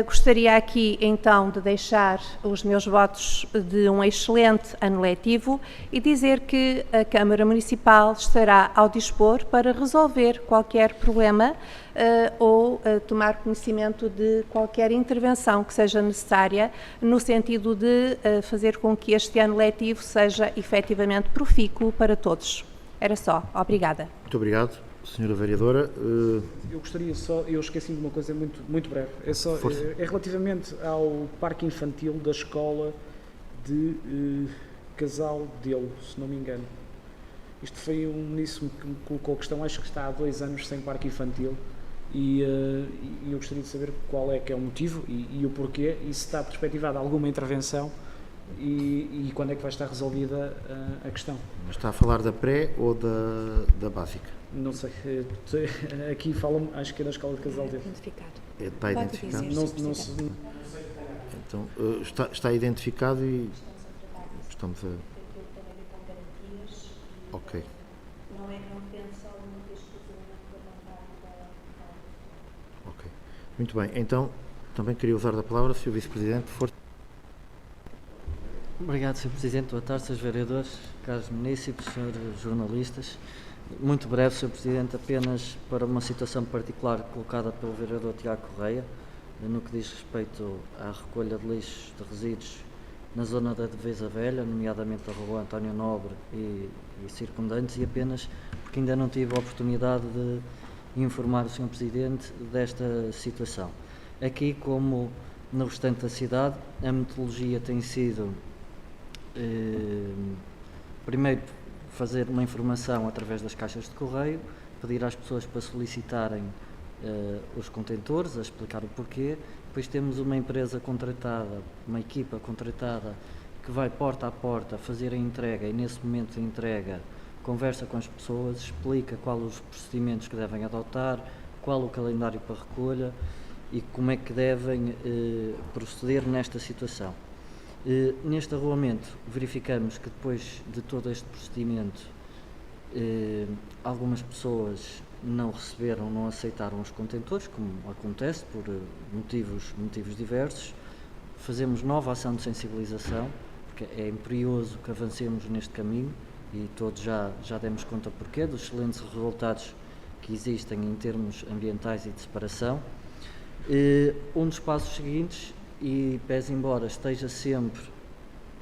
Gostaria aqui então de deixar os meus votos de um excelente ano letivo e dizer que a Câmara Municipal estará ao dispor para resolver qualquer problema ou tomar conhecimento de qualquer intervenção que seja necessária no sentido de fazer com que este ano letivo seja efetivamente profícuo para todos. Era só. Obrigada. Muito obrigado, Senhora Vereadora. Eu gostaria só, eu esqueci-me de uma coisa muito breve, é relativamente ao parque infantil da escola de Casal Delo, se não me engano. Isto foi um ministro que me colocou a questão, acho que está há 2 anos sem parque infantil e eu gostaria de saber qual é que é o motivo e o porquê e se está perspectivada alguma intervenção e quando é que vai estar resolvida a questão. Mas está a falar da pré ou da básica? Não sei, aqui falam, acho que é da escola de Casal Delo. Está identificado? Não se... Então, está identificado e estamos a... Ok. Ok. Muito bem. Então, também queria usar da palavra, Sr. Vice-Presidente, for... Obrigado, Sr. Presidente. Boa tarde, Srs. Vereadores, caros munícipes, Srs. jornalistas. Muito breve, Sr. Presidente, apenas para uma situação particular colocada pelo Vereador Tiago Correia, no que diz respeito à recolha de lixos de resíduos na zona da Divisa Velha, nomeadamente a Rua António Nobre e circundantes, e apenas porque ainda não tive a oportunidade de informar o Sr. Presidente desta situação. Aqui, como no restante da cidade, a metodologia tem sido, primeiro, fazer uma informação através das caixas de correio, pedir às pessoas para solicitarem os contentores, a explicar o porquê. Depois temos uma empresa contratada, uma equipa contratada, que vai porta a porta fazer a entrega e nesse momento de entrega conversa com as pessoas, explica quais os procedimentos que devem adotar, qual o calendário para recolha e como é que devem proceder nesta situação. Neste arruamento verificamos que depois de todo este procedimento algumas pessoas não receberam, não aceitaram os contentores, como acontece por motivos diversos. Fazemos nova ação de sensibilização, porque é imperioso que avancemos neste caminho e todos já demos conta porquê, dos excelentes resultados que existem em termos ambientais e de separação. Um dos passos seguintes, e pese embora esteja sempre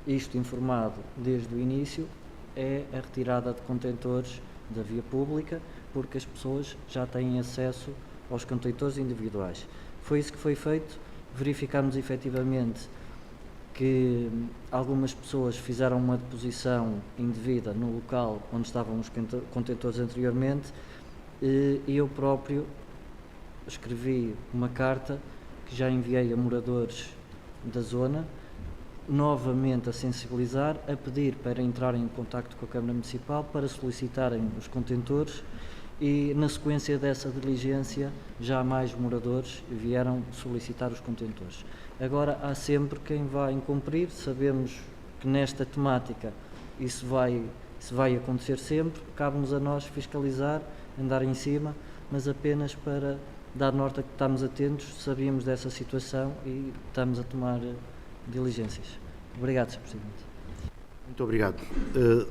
isto informado desde o início, é a retirada de contentores da via pública, porque as pessoas já têm acesso aos contentores individuais. Foi isso que foi feito, verificámos efetivamente que algumas pessoas fizeram uma deposição indevida no local onde estavam os contentores anteriormente e eu próprio escrevi uma carta que já enviei a moradores da zona, novamente a sensibilizar, a pedir para entrarem em contacto com a Câmara Municipal para solicitarem os contentores e, na sequência dessa diligência, já mais moradores vieram solicitar os contentores. Agora, há sempre quem vai incumprir, sabemos que nesta temática isso vai acontecer sempre, cabe-nos a nós fiscalizar, andar em cima, mas apenas para dar nota que estamos atentos, sabíamos dessa situação e estamos a tomar diligências. Obrigado, Sr. Presidente. Muito obrigado.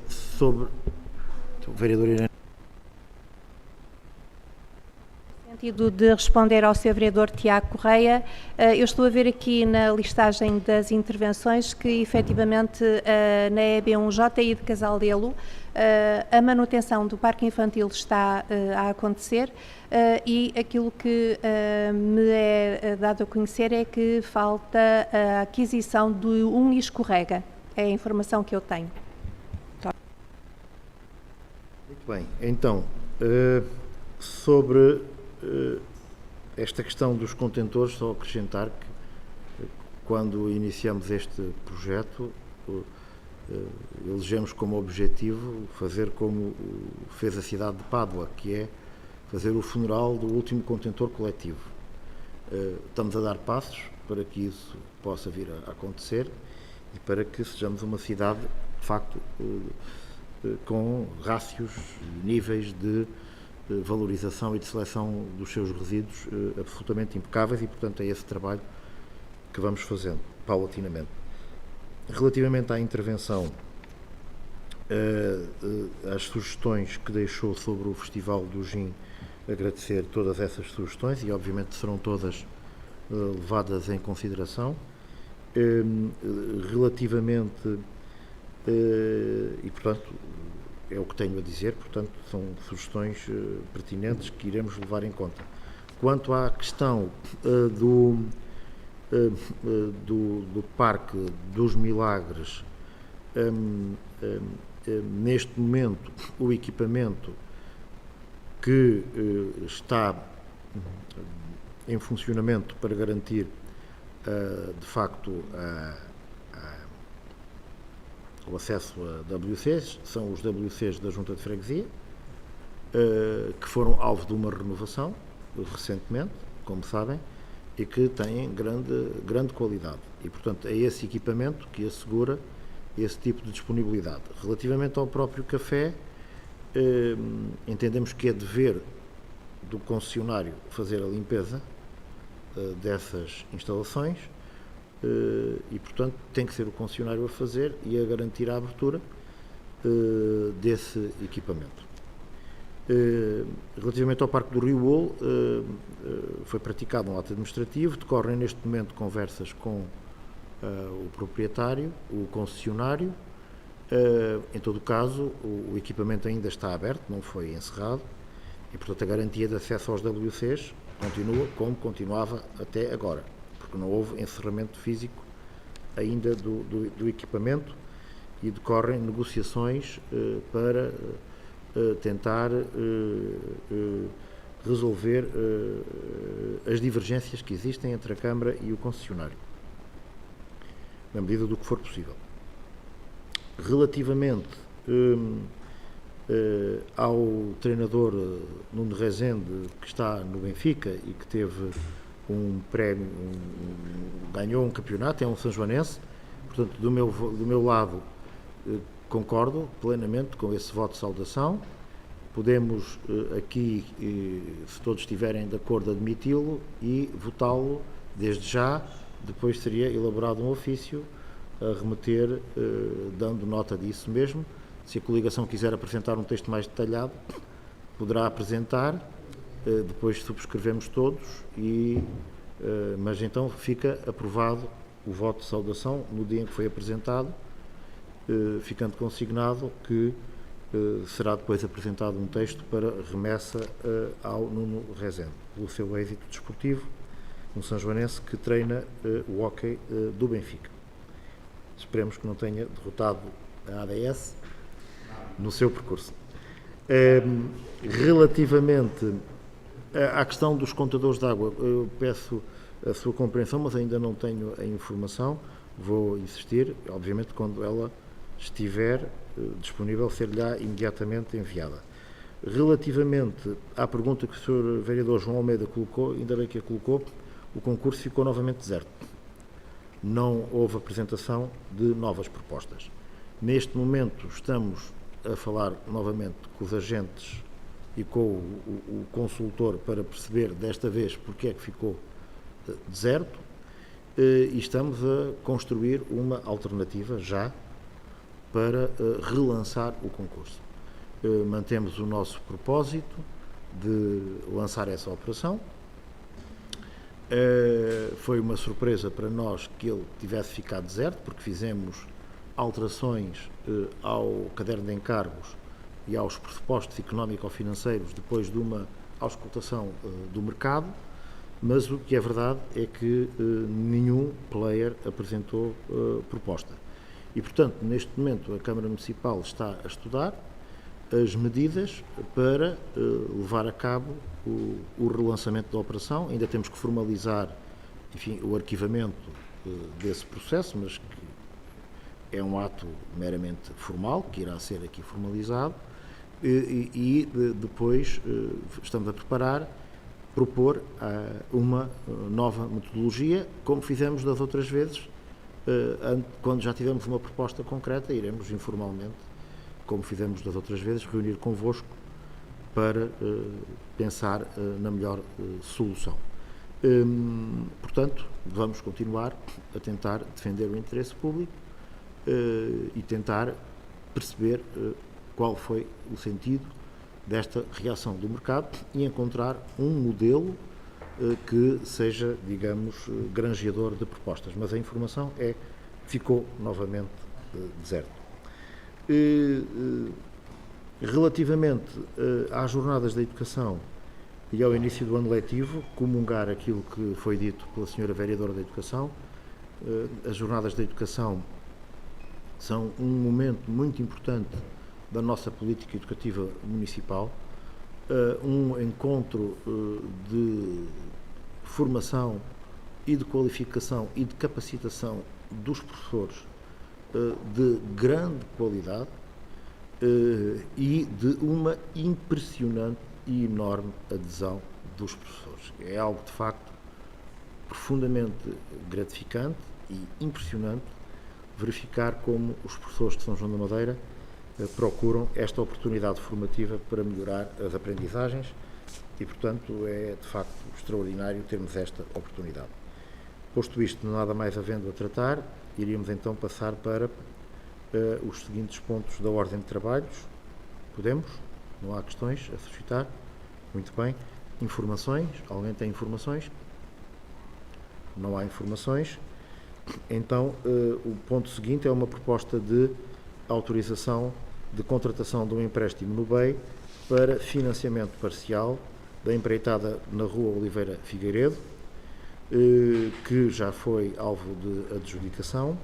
Sobre o vereador Irene. No sentido de responder ao Sr. Vereador Tiago Correia, eu estou a ver aqui na listagem das intervenções que, efetivamente, na EB1J e de Casal Delo, a manutenção do parque infantil está a acontecer e aquilo que me é dado a conhecer é que falta a aquisição de um escorrega. É a informação que eu tenho. Muito bem. Então, sobre esta questão dos contentores, só acrescentar que quando iniciamos este projeto elegemos como objetivo fazer como fez a cidade de Pádua, que é fazer o funeral do último contentor coletivo. Estamos a dar passos para que isso possa vir a acontecer e para que sejamos uma cidade, de facto, com rácios e níveis de valorização e de seleção dos seus resíduos absolutamente impecáveis e, portanto, é esse trabalho que vamos fazendo, paulatinamente. Relativamente à intervenção, as sugestões que deixou sobre o Festival do Gin, agradecer todas essas sugestões e, obviamente, serão todas levadas em consideração. Relativamente, e, portanto, é o que tenho a dizer, portanto, são sugestões pertinentes que iremos levar em conta. Quanto à questão do Parque dos Milagres, neste momento, o equipamento que está em funcionamento para garantir, de facto, o acesso a WCs, são os WCs da Junta de Freguesia, que foram alvo de uma renovação recentemente, como sabem, e que têm grande qualidade. E, portanto, é esse equipamento que assegura esse tipo de disponibilidade. Relativamente ao próprio café, entendemos que é dever do concessionário fazer a limpeza dessas instalações, e, portanto, tem que ser o concessionário a fazer e a garantir a abertura desse equipamento. Relativamente ao Parque do Rio Olo, foi praticado um ato administrativo, decorrem neste momento conversas com o proprietário, o concessionário. Em todo o caso, o equipamento ainda está aberto, não foi encerrado, e, portanto, a garantia de acesso aos WCs continua como continuava até agora, porque não houve encerramento físico ainda do equipamento, e decorrem negociações para tentar resolver as divergências que existem entre a Câmara e o concessionário, na medida do que for possível. Relativamente ao treinador Nuno Rezende, que está no Benfica e que teve um prémio, ganhou um campeonato, é um sanjoanense, portanto, do meu lado, concordo plenamente com esse voto de saudação. Podemos aqui, se todos estiverem de acordo, admiti-lo e votá-lo desde já. Depois seria elaborado um ofício a remeter, dando nota disso mesmo. Se a coligação quiser apresentar um texto mais detalhado, poderá apresentar, depois subscrevemos todos, mas então fica aprovado o voto de saudação no dia em que foi apresentado, ficando consignado que será depois apresentado um texto para remessa ao Nuno Rezende, pelo seu êxito desportivo, um sanjoanense que treina o hóquei do Benfica. Esperemos que não tenha derrotado a ADS no seu percurso. Relativamente à questão dos contadores de água, eu peço a sua compreensão, mas ainda não tenho a informação, vou insistir, obviamente, quando ela estiver disponível, ser-lhe-á imediatamente enviada. Relativamente à pergunta que o Sr. Vereador João Almeida colocou, ainda bem que a colocou, o concurso ficou novamente deserto. Não houve apresentação de novas propostas. Neste momento estamos a falar novamente com os agentes e com o consultor para perceber desta vez porque é que ficou deserto, e estamos a construir uma alternativa já para relançar o concurso. Mantemos o nosso propósito de lançar essa operação. Foi uma surpresa para nós que ele tivesse ficado deserto, porque fizemos alterações ao caderno de encargos e aos pressupostos económico-financeiros depois de uma auscultação do mercado, mas o que é verdade é que nenhum player apresentou proposta. E, portanto, neste momento a Câmara Municipal está a estudar as medidas para levar a cabo o relançamento da operação. Ainda temos que formalizar, enfim, o arquivamento desse processo, mas que é um ato meramente formal, que irá ser aqui formalizado, e depois estamos a propor uma nova metodologia, como fizemos das outras vezes. Quando já tivemos uma proposta concreta, iremos informalmente, como fizemos das outras vezes, reunir convosco para pensar na melhor solução. Portanto, vamos continuar a tentar defender o interesse público e tentar perceber qual foi o sentido desta reação do mercado e encontrar um modelo que seja, digamos, granjeador de propostas. Mas a informação ficou novamente deserta. Relativamente às jornadas da educação e ao início do ano letivo, comungar aquilo que foi dito pela senhora vereadora da Educação, as jornadas da educação são um momento muito importante da nossa política educativa municipal, um encontro de formação e de qualificação e de capacitação dos professores de grande qualidade e de uma impressionante e enorme adesão dos professores. É algo, de facto, profundamente gratificante e impressionante verificar como os professores de São João da Madeira procuram esta oportunidade formativa para melhorar as aprendizagens e, portanto, é de facto extraordinário termos esta oportunidade. Posto isto, nada mais havendo a tratar, iríamos então passar para os seguintes pontos da ordem de trabalhos. Podemos? Não há questões a suscitar? Muito bem. Informações? Alguém tem informações? Não há informações. Então, o ponto seguinte é uma proposta de autorização de contratação de um empréstimo no BEI para financiamento parcial da empreitada na Rua Oliveira Figueiredo, que já foi alvo de adjudicação.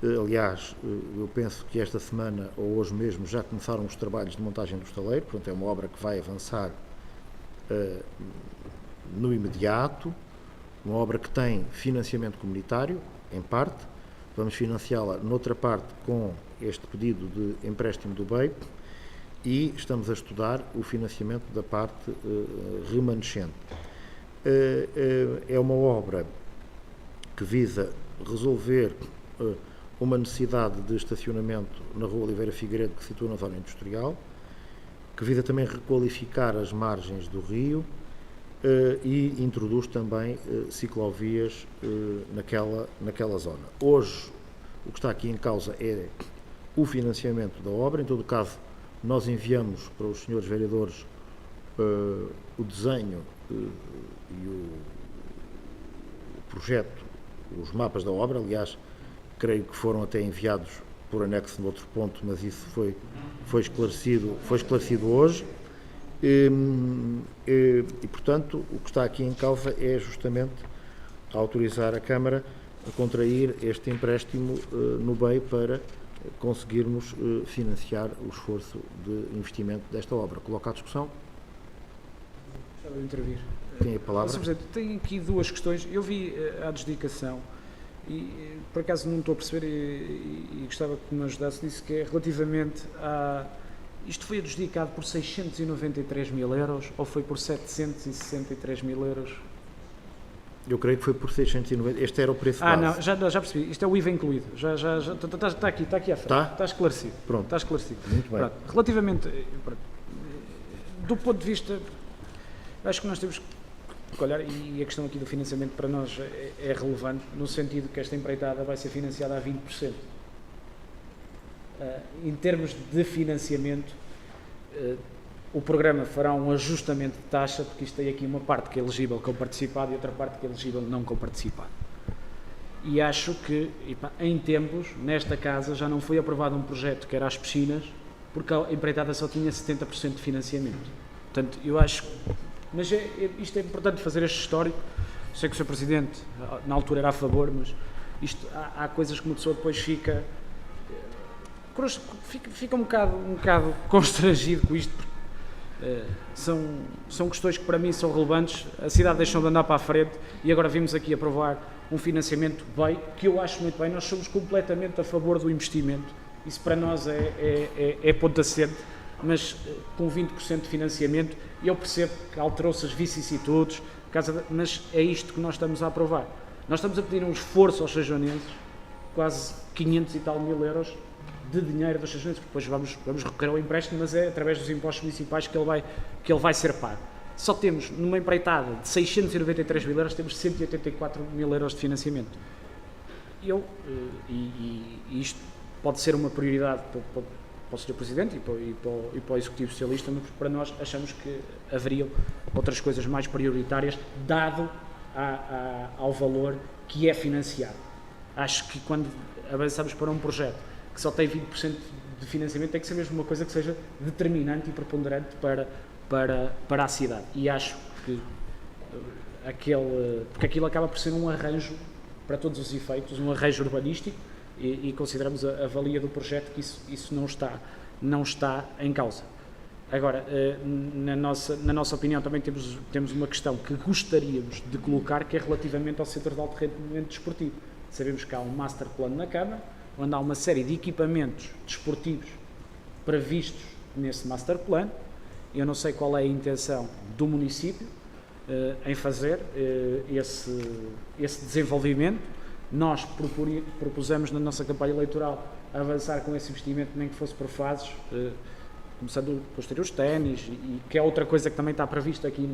Aliás, eu penso que esta semana ou hoje mesmo já começaram os trabalhos de montagem do estaleiro, portanto é uma obra que vai avançar no imediato, uma obra que tem financiamento comunitário, em parte, vamos financiá-la noutra parte com este pedido de empréstimo do BEI e estamos a estudar o financiamento da parte remanescente. É uma obra que visa resolver uma necessidade de estacionamento na Rua Oliveira Figueiredo, que se situa na zona industrial, que visa também requalificar as margens do rio e introduz também ciclovias naquela zona. Hoje, o que está aqui em causa é o financiamento da obra. Em todo o caso, nós enviamos para os senhores vereadores o desenho e o projeto, os mapas da obra. Aliás, creio que foram até enviados por anexo no outro ponto, mas isso foi esclarecido hoje. E, portanto, o que está aqui em causa é justamente autorizar a Câmara a contrair este empréstimo no BEI para conseguirmos financiar o esforço de investimento desta obra. Coloca à discussão. Gostava de intervir. Tem a palavra. Sr. Presidente, tenho aqui duas questões. Eu vi a adjudicação e, por acaso, não estou a perceber e gostava que me ajudasse. Disse que é relativamente a... Isto foi adjudicado por 693 mil euros ou foi por 763 mil euros? Eu creio que foi por 690. Este era o preço base. Não, já percebi. Isto é o IVA incluído. Está aqui à frente. Está esclarecido. Pronto. Está esclarecido. Muito bem. Pronto. Relativamente, do ponto de vista, acho que nós temos que olhar, e a questão aqui do financiamento para nós é relevante, no sentido que esta empreitada vai ser financiada a 20%. Em termos de financiamento, o programa fará um ajustamento de taxa, porque isto tem aqui uma parte que é elegível com participado e outra parte que é elegível não com participado. E acho que, em tempos, nesta casa, já não foi aprovado um projeto que era as piscinas, porque a empreitada só tinha 70% de financiamento. Portanto, eu acho... Mas isto é importante fazer este histórico. Sei que o Sr. Presidente, na altura, era a favor, mas há coisas que uma pessoa depois fica um bocado constrangido com isto, porque são questões que para mim são relevantes. A cidade deixou de andar para a frente e agora vimos aqui aprovar um financiamento bem, que eu acho muito bem. Nós somos completamente a favor do investimento, isso para nós é ponto assente, mas com 20% de financiamento, eu percebo que alterou-se as vicissitudes, mas é isto que nós estamos a aprovar. Nós estamos a pedir um esforço aos sajonenses quase 500 e tal mil euros de dinheiro dos estacionamentos, depois vamos recorrer ao empréstimo, mas é através dos impostos municipais que ele vai ser pago. Só temos, numa empreitada de 693 mil euros, temos 184 mil euros de financiamento. Isto pode ser uma prioridade para o Sr. Presidente e para o Executivo Socialista, mas para nós achamos que haveriam outras coisas mais prioritárias, dado ao valor que é financiado. Acho que quando avançamos para um projeto que só tem 20% de financiamento, tem que ser mesmo uma coisa que seja determinante e preponderante para a cidade. E acho que porque aquilo acaba por ser um arranjo para todos os efeitos, um arranjo urbanístico, e consideramos a valia do projeto que isso não está em causa. Agora, na nossa opinião, também temos uma questão que gostaríamos de colocar, que é relativamente ao Centro de Alto Rendimento Desportivo. Sabemos que há um master plan na Câmara, onde há uma série de equipamentos desportivos previstos nesse master plan. Eu não sei qual é a intenção do município em fazer esse desenvolvimento. Nós propusemos na nossa campanha eleitoral avançar com esse investimento, nem que fosse por fases, começando por ter os ténis, e que é outra coisa que também está prevista aqui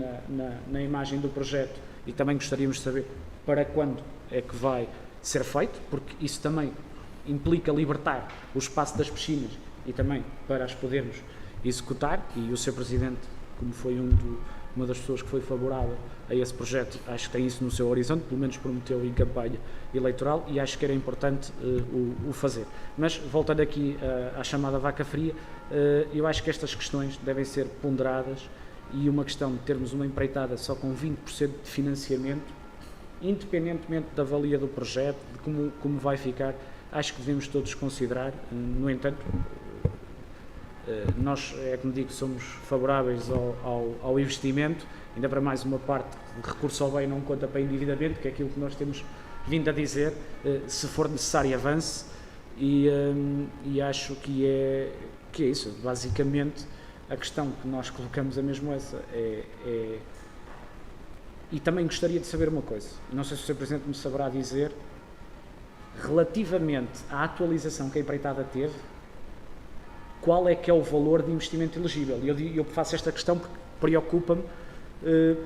na imagem do projeto, e também gostaríamos de saber para quando é que vai ser feito, porque isso também implica libertar o espaço das piscinas e também para as podermos executar, e o Sr. Presidente, como foi uma das pessoas que foi favorável a esse projeto, acho que tem isso no seu horizonte, pelo menos prometeu em campanha eleitoral, e acho que era importante o fazer. Mas, voltando aqui à chamada vaca fria, eu acho que estas questões devem ser ponderadas, e uma questão de termos uma empreitada só com 20% de financiamento, independentemente da valia do projeto, de como vai ficar, acho que devemos todos considerar. No entanto, nós, como digo, somos favoráveis ao investimento, ainda para mais uma parte de recurso ao bem não conta para endividamento, que é aquilo que nós temos vindo a dizer, se for necessário avance, e acho que é isso. Basicamente, a questão que nós colocamos é mesmo essa. E também gostaria de saber uma coisa, não sei se o Sr. Presidente me saberá dizer, relativamente à atualização que a empreitada teve, qual é que é o valor de investimento elegível? Eu faço esta questão porque preocupa-me,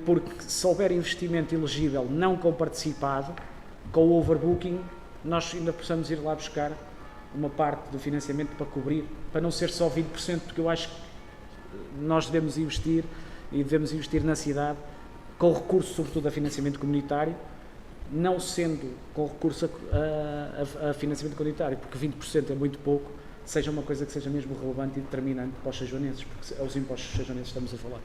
porque se houver investimento elegível não comparticipado, com o overbooking, nós ainda possamos ir lá buscar uma parte do financiamento para cobrir, para não ser só 20%, porque eu acho que nós devemos investir, e devemos investir na cidade, com recurso sobretudo a financiamento comunitário, não sendo com recurso a financiamento comunitário, porque 20% é muito pouco, seja uma coisa que seja mesmo relevante e determinante para os sejonenses, porque é os impostos sejonenses que estamos a falar.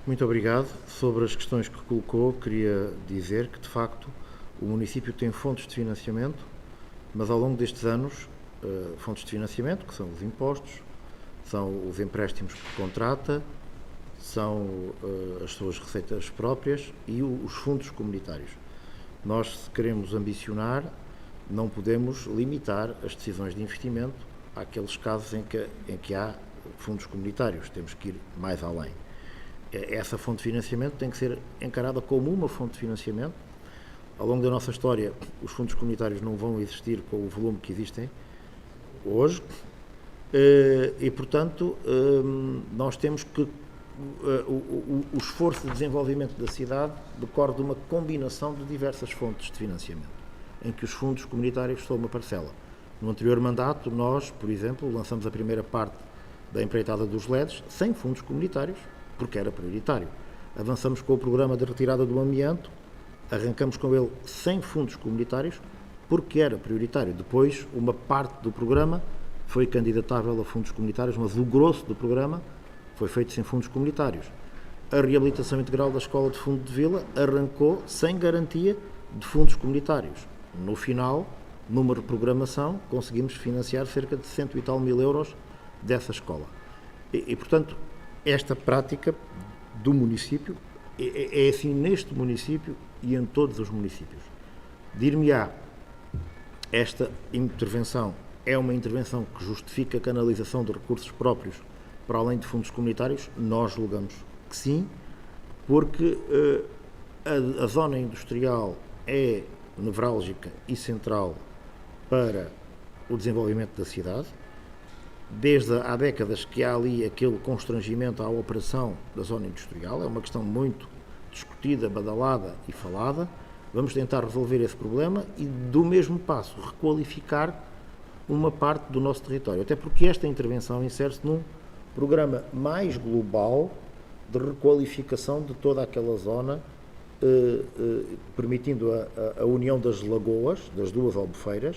Muito obrigado. Sobre as questões que colocou, queria dizer que, de facto, o município tem fontes de financiamento, mas ao longo destes anos, fontes de financiamento, que são os impostos, são os empréstimos que contrata, são as suas receitas próprias e os fundos comunitários. Nós, se queremos ambicionar, não podemos limitar as decisões de investimento àqueles casos em que há fundos comunitários. Temos que ir mais além. Essa fonte de financiamento tem que ser encarada como uma fonte de financiamento. Ao longo da nossa história, os fundos comunitários não vão existir com o volume que existem hoje e, portanto, nós temos que o esforço de desenvolvimento da cidade decorre de uma combinação de diversas fontes de financiamento, em que os fundos comunitários são uma parcela. No anterior mandato, nós, por exemplo, lançamos a primeira parte da empreitada dos LEDs sem fundos comunitários, porque era prioritário. Avançamos com o programa de retirada do amianto, arrancamos com ele sem fundos comunitários, porque era prioritário. Depois, uma parte do programa foi candidatável a fundos comunitários, mas o grosso do programa foi feito sem fundos comunitários. A reabilitação integral da Escola de Fundo de Vila arrancou sem garantia de fundos comunitários. No final, numa reprogramação, conseguimos financiar cerca de 100 e tal mil euros dessa escola. E portanto, esta prática do município é assim neste município e em todos os municípios. Dir-me-á, esta intervenção é uma intervenção que justifica a canalização de recursos próprios para além de fundos comunitários? Nós julgamos que sim, porque a zona industrial é nevrálgica e central para o desenvolvimento da cidade. Desde há décadas que há ali aquele constrangimento à operação da zona industrial, é uma questão muito discutida, badalada e falada. Vamos tentar resolver esse problema e, do mesmo passo, requalificar uma parte do nosso território, até porque esta intervenção insere-se num programa mais global de requalificação de toda aquela zona, permitindo a união das lagoas, das duas albufeiras.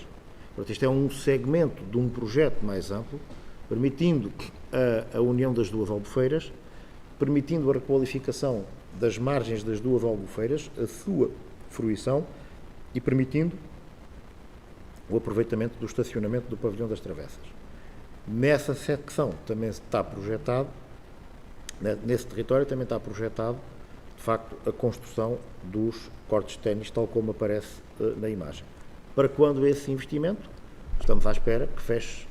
Portanto, isto é um segmento de um projeto mais amplo, permitindo a união das duas albufeiras, permitindo a requalificação das margens das duas albufeiras, a sua fruição e permitindo o aproveitamento do estacionamento do pavilhão das Travessas. Nessa secção também está projetado, nesse território também está projetado, de facto, a construção dos cortes de ténis, tal como aparece na imagem. Para quando esse investimento, estamos à espera que feche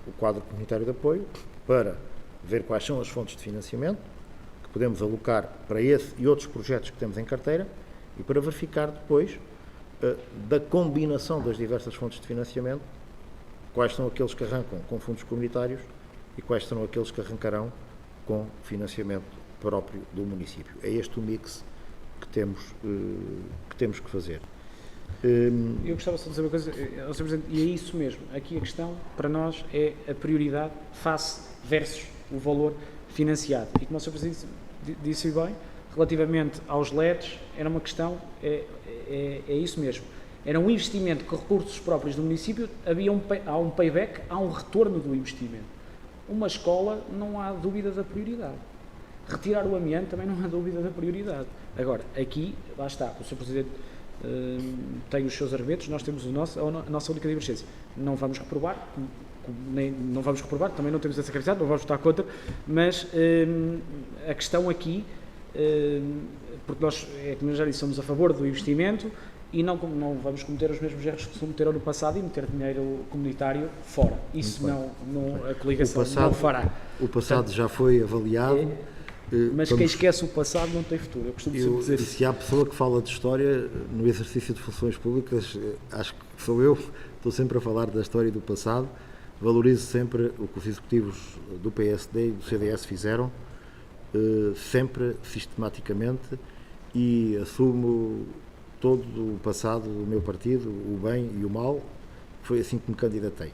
o quadro comunitário de apoio para ver quais são as fontes de financiamento que podemos alocar para esse e outros projetos que temos em carteira e para verificar depois da combinação das diversas fontes de financiamento quais são aqueles que arrancam com fundos comunitários e quais serão aqueles que arrancarão com financiamento próprio do município. É este o mix que temos que fazer. Eu gostava só de dizer uma coisa, Sr. Presidente, e é isso mesmo. Aqui a questão, para nós, é a prioridade face versus o valor financiado. E como o Sr. Presidente disse bem, relativamente aos LEDs, era uma questão, é isso mesmo. Era um investimento com recursos próprios do município, há um payback, há um retorno do investimento. Uma escola, não há dúvida da prioridade. Retirar o amianto também não há dúvida da prioridade. Agora, aqui, lá está, o Sr. Presidente tem os seus argumentos, nós temos a nossa única divergência. Não vamos reprovar, também não temos essa capacidade, não vamos votar contra, mas a questão aqui, porque nós, como eu já disse, somos a favor do investimento e não vamos cometer os mesmos erros que se cometeram no passado e meter dinheiro comunitário fora. Isso a coligação não fará. O passado já foi avaliado. Mas quem esquece o passado não tem futuro. Eu costumo sempre dizer isso. Se há pessoa que fala de história no exercício de funções públicas, acho que sou eu. Estou sempre a falar da história e do passado. Valorizo sempre o que os executivos do PSD e do CDS fizeram, sempre, sistematicamente, e assumo todo o passado do meu partido, o bem e o mal. Foi assim que me candidatei.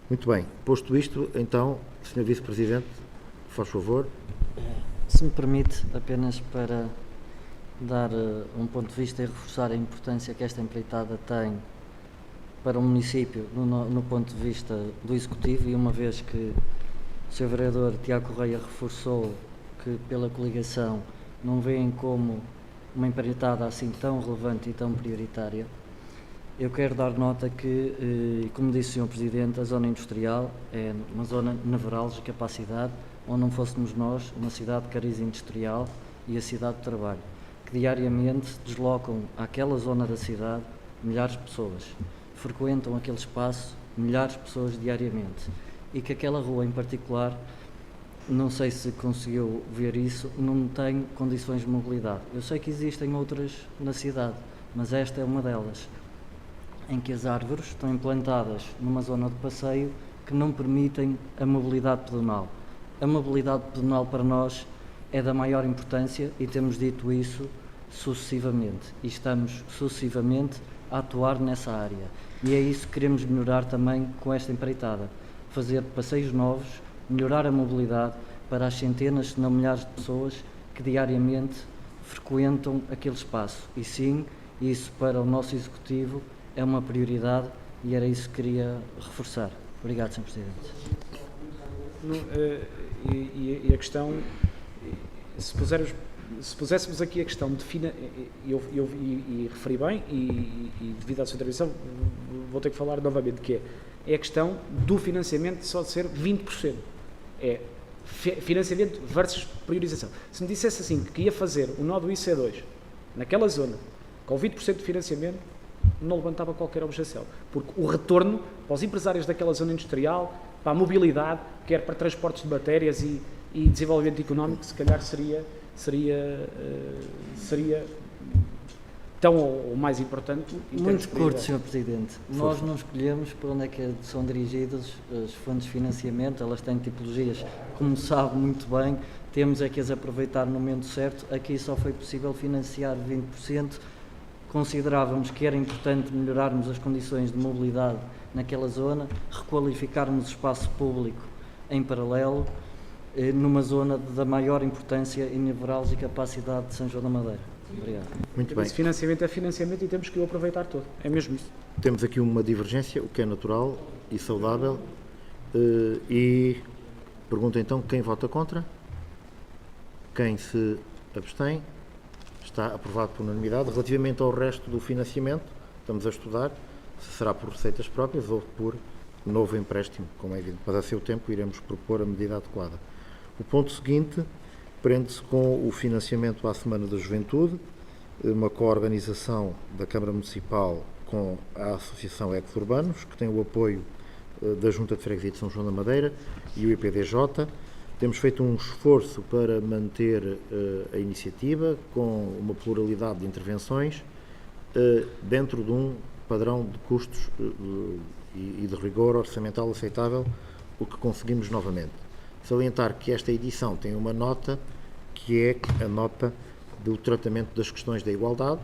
Muito bem. Posto isto, então, Sr. Vice-Presidente, faz favor. Se me permite, apenas para dar um ponto de vista e reforçar a importância que esta empreitada tem para o município no ponto de vista do Executivo, e uma vez que o Sr. Vereador Tiago Correia reforçou que pela coligação não veem como uma empreitada assim tão relevante e tão prioritária, eu quero dar nota que, como disse o Sr. Presidente, a zona industrial é uma zona nevrálgica para a cidade, onde não fôssemos nós uma cidade de cariz industrial e a cidade de trabalho, que diariamente deslocam àquela zona da cidade milhares de pessoas, frequentam aquele espaço milhares de pessoas diariamente, e que aquela rua em particular, não sei se conseguiu ver isso, não tem condições de mobilidade. Eu sei que existem outras na cidade, mas esta é uma delas, em que as árvores estão implantadas numa zona de passeio que não permitem a mobilidade pedonal. A mobilidade pedonal para nós é da maior importância e temos dito isso sucessivamente e estamos sucessivamente a atuar nessa área. E é isso que queremos melhorar também com esta empreitada. Fazer passeios novos, melhorar a mobilidade para as centenas, se não milhares de pessoas que diariamente frequentam aquele espaço. E sim, isso para o nosso Executivo é uma prioridade e era isso que queria reforçar. Obrigado, Sr. Presidente. E a questão, se puséssemos aqui a questão de e referi bem, e devido à sua intervenção, vou ter que falar novamente, que é a questão do financiamento só de ser 20%. É financiamento versus priorização. Se me dissesse assim que ia fazer o nó do IC2 naquela zona, com 20% de financiamento, não levantava qualquer objeção, porque o retorno para os empresários daquela zona industrial, para a mobilidade, quer para transportes de matérias e desenvolvimento económico, se calhar seria tão ou mais importante. em termos Muito de curto, prioridade. Sr. Presidente. Nós não escolhemos para onde é que são dirigidas as fontes de financiamento, elas têm tipologias, como sabe muito bem, temos é que as aproveitar no momento certo. Aqui só foi possível financiar 20%. Considerávamos que era importante melhorarmos as condições de mobilidade naquela zona, requalificarmos o espaço público em paralelo, numa zona da maior importância e nevrálgica para a cidade de São João da Madeira. Obrigado. Muito bem. Esse financiamento é financiamento e temos que o aproveitar todo. É mesmo isso. Temos aqui uma divergência, o que é natural e saudável. E pergunto então quem vota contra? Quem se abstém? Está aprovado por unanimidade. Relativamente ao resto do financiamento, estamos a estudar se será por receitas próprias ou por novo empréstimo, como é evidente. Mas a seu tempo iremos propor a medida adequada. O ponto seguinte prende-se com o financiamento à Semana da Juventude, uma coorganização da Câmara Municipal com a Associação Ex-Urbanos, que tem o apoio da Junta de Freguesia de São João da Madeira e o IPDJ. Temos feito um esforço para manter a iniciativa com uma pluralidade de intervenções dentro de um padrão de custos e de rigor orçamental aceitável, o que conseguimos novamente. Salientar que esta edição tem uma nota que é a nota do tratamento das questões da igualdade,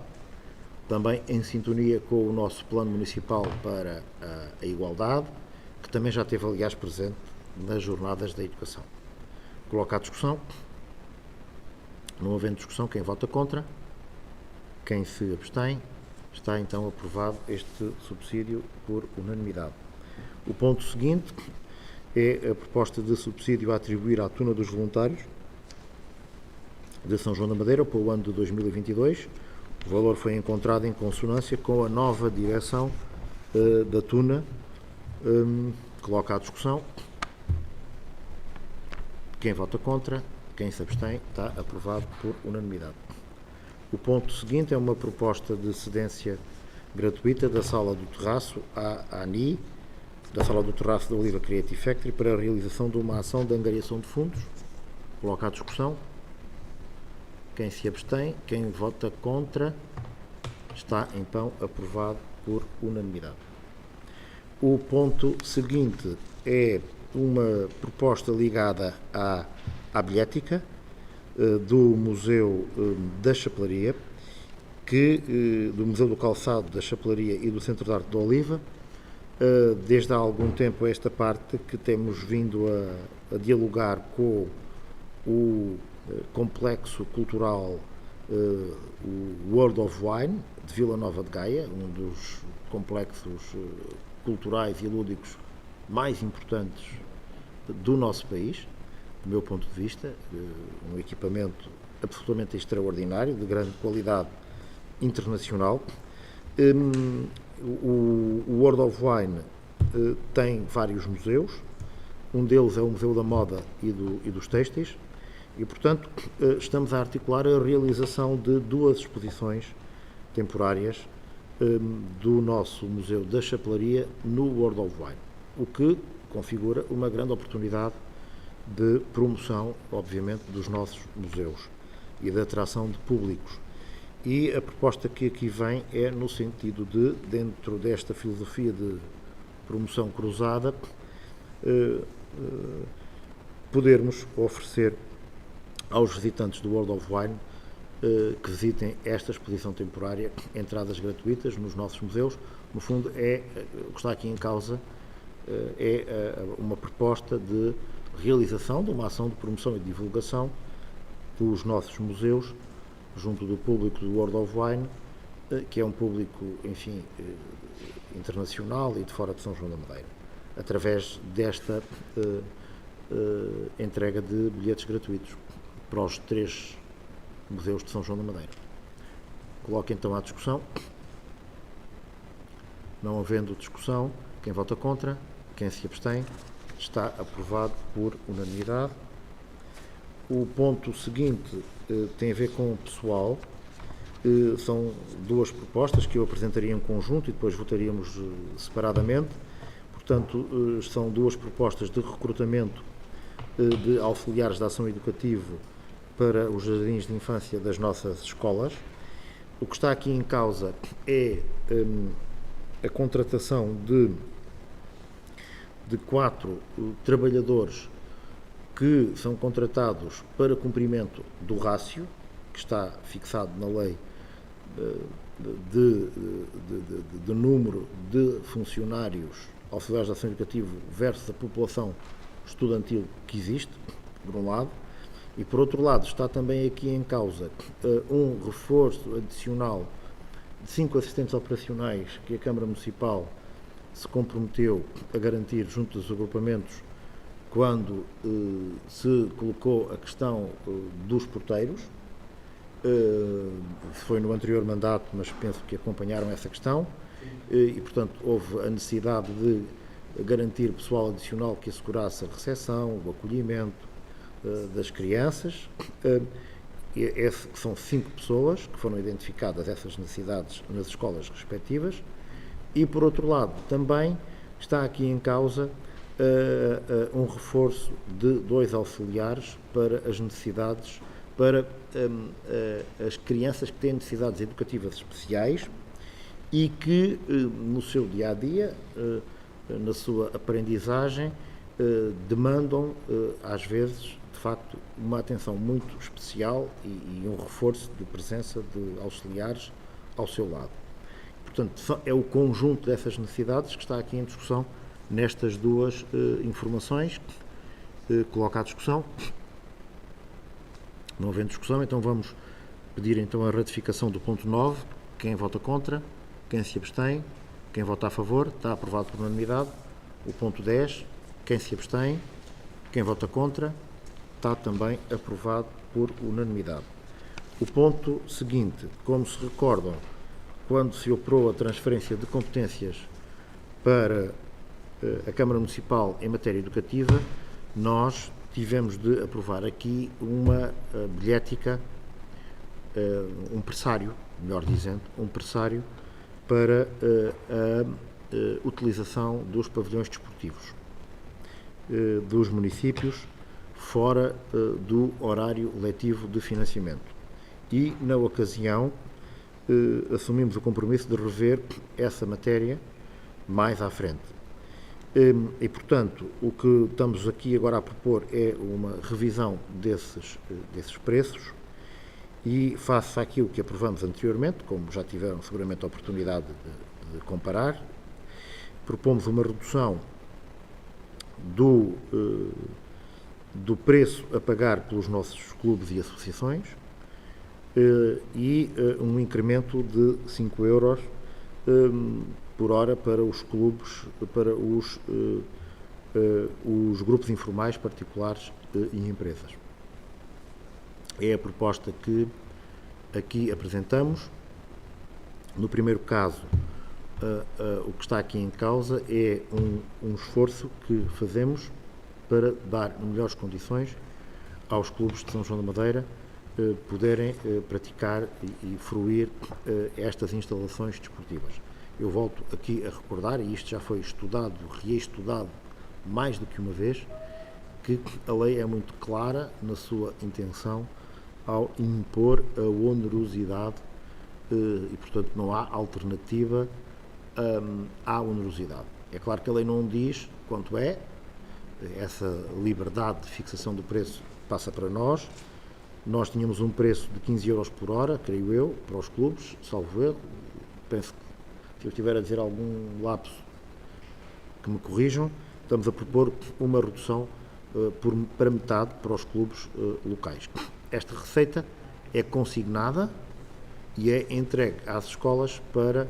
também em sintonia com o nosso plano municipal para a igualdade, que também já esteve, aliás, presente nas jornadas da educação. Coloco à discussão. Não havendo discussão, quem vota contra? Quem se abstém? Está então aprovado este subsídio por unanimidade. O ponto seguinte é a proposta de subsídio a atribuir à Tuna dos Voluntários de São João da Madeira para o ano de 2022. O valor foi encontrado em consonância com a nova direção da Tuna. Coloca à discussão. Quem vota contra? Quem se abstém? Está aprovado por unanimidade. O ponto seguinte é uma proposta de cedência gratuita da Sala do Terraço à ANI, da Sala do Terraço da Oliva Creative Factory, para a realização de uma ação de angariação de fundos. Coloca à discussão. Quem se abstém? Quem vota contra? Está então aprovado por unanimidade. O ponto seguinte é uma proposta ligada à bilhética do Museu da Chapelaria, do Museu do Calçado da Chapelaria e do Centro de Arte da Oliva. Desde há algum tempo esta parte que temos vindo a dialogar com o complexo cultural o World of Wine de Vila Nova de Gaia, um dos complexos culturais e lúdicos mais importantes do nosso país, do meu ponto de vista, um equipamento absolutamente extraordinário, de grande qualidade internacional. O World of Wine tem vários museus, um deles é o Museu da Moda e dos Têxteis, e, portanto, estamos a articular a realização de duas exposições temporárias do nosso Museu da Chapelaria no World of Wine, o que configura uma grande oportunidade de promoção, obviamente, dos nossos museus e de atração de públicos. E a proposta que aqui vem é no sentido de, dentro desta filosofia de promoção cruzada, podermos oferecer aos visitantes do World of Wine que visitem esta exposição temporária entradas gratuitas nos nossos museus. No fundo, o que está aqui em causa é uma proposta de realização de uma ação de promoção e divulgação dos nossos museus junto do público do World of Wine, que é um público, enfim, internacional e de fora de São João da Madeira, através desta entrega de bilhetes gratuitos para os 3 museus de São João da Madeira. Coloco então à discussão. Não havendo discussão, quem vota contra, quem se abstém, está aprovado por unanimidade. O ponto seguinte tem a ver com o pessoal. São duas propostas que eu apresentaria em conjunto e depois votaríamos separadamente. Portanto, são duas propostas de recrutamento de auxiliares de ação educativa para os jardins de infância das nossas escolas. o que está aqui em causa é a contratação de 4 trabalhadores que são contratados para cumprimento do rácio, que está fixado na lei de número de funcionários auxiliares de ação educativa versus a população estudantil que existe, por um lado, e por outro lado está também aqui em causa um reforço adicional de 5 assistentes operacionais que a Câmara Municipal se comprometeu a garantir junto dos agrupamentos quando se colocou a questão dos porteiros. Foi no anterior mandato, mas penso que acompanharam essa questão e, portanto, houve a necessidade de garantir pessoal adicional que assegurasse a recepção, o acolhimento das crianças. São 5 pessoas que foram identificadas essas necessidades nas escolas respectivas e, por outro lado, também está aqui em causa um reforço de 2 auxiliares para as necessidades, para as crianças que têm necessidades educativas especiais e que no seu dia-a-dia, na sua aprendizagem, demandam às vezes, de facto, uma atenção muito especial e um reforço de presença de auxiliares ao seu lado. Portanto, é o conjunto dessas necessidades que está aqui em discussão nestas 2 informações. Coloco à discussão. Não havendo discussão, então vamos pedir então a ratificação do ponto 9. Quem vota contra? Quem se abstém? Quem vota a favor? Está aprovado por unanimidade. O ponto 10. Quem se abstém? Quem vota contra? Está também aprovado por unanimidade. O ponto seguinte, como se recordam, quando se operou a transferência de competências para a Câmara Municipal em matéria educativa, nós tivemos de aprovar aqui uma bilhética, um pressário, melhor dizendo, um pressário para a utilização dos pavilhões desportivos dos municípios fora do horário letivo de financiamento. E, na ocasião, assumimos o compromisso de rever essa matéria mais à frente. E, portanto, o que estamos aqui agora a propor é uma revisão desses preços e, face àquilo que aprovamos anteriormente, como já tiveram seguramente a oportunidade de comparar, propomos uma redução do preço a pagar pelos nossos clubes e associações e um incremento de 5 euros por hora para os clubes, para os grupos informais, particulares e empresas. É a proposta que aqui apresentamos. No primeiro caso, o que está aqui em causa é um esforço que fazemos para dar melhores condições aos clubes de São João da Madeira poderem praticar e fruir estas instalações desportivas. Eu volto aqui a recordar, e isto já foi estudado, reestudado mais do que uma vez, que a lei é muito clara na sua intenção ao impor a onerosidade e, portanto, não há alternativa à onerosidade. É claro que a lei não diz quanto é, essa liberdade de fixação do preço passa para nós. Nós tínhamos um preço de 15 euros por hora, creio eu, para os clubes, salvo erro. Penso que, se eu estiver a dizer algum lapso, que me corrijam. Estamos a propor uma redução para metade para os clubes locais. Esta receita é consignada e é entregue às escolas para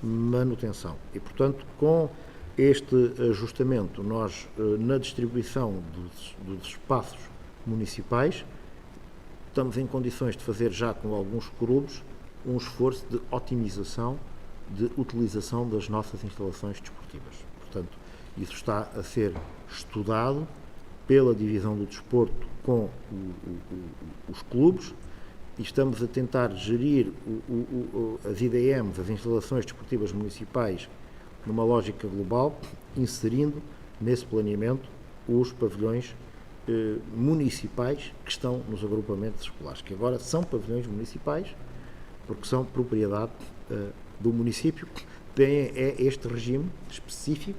manutenção. E, portanto, com este ajustamento, nós, na distribuição dos espaços municipais, estamos em condições de fazer já com alguns clubes um esforço de otimização, de utilização das nossas instalações desportivas. Portanto, isso está a ser estudado pela Divisão do Desporto com os clubes e estamos a tentar gerir as IDMs, as instalações desportivas municipais, numa lógica global, inserindo nesse planeamento os pavilhões municipais que estão nos agrupamentos escolares, que agora são pavilhões municipais porque são propriedade do município, têm este regime específico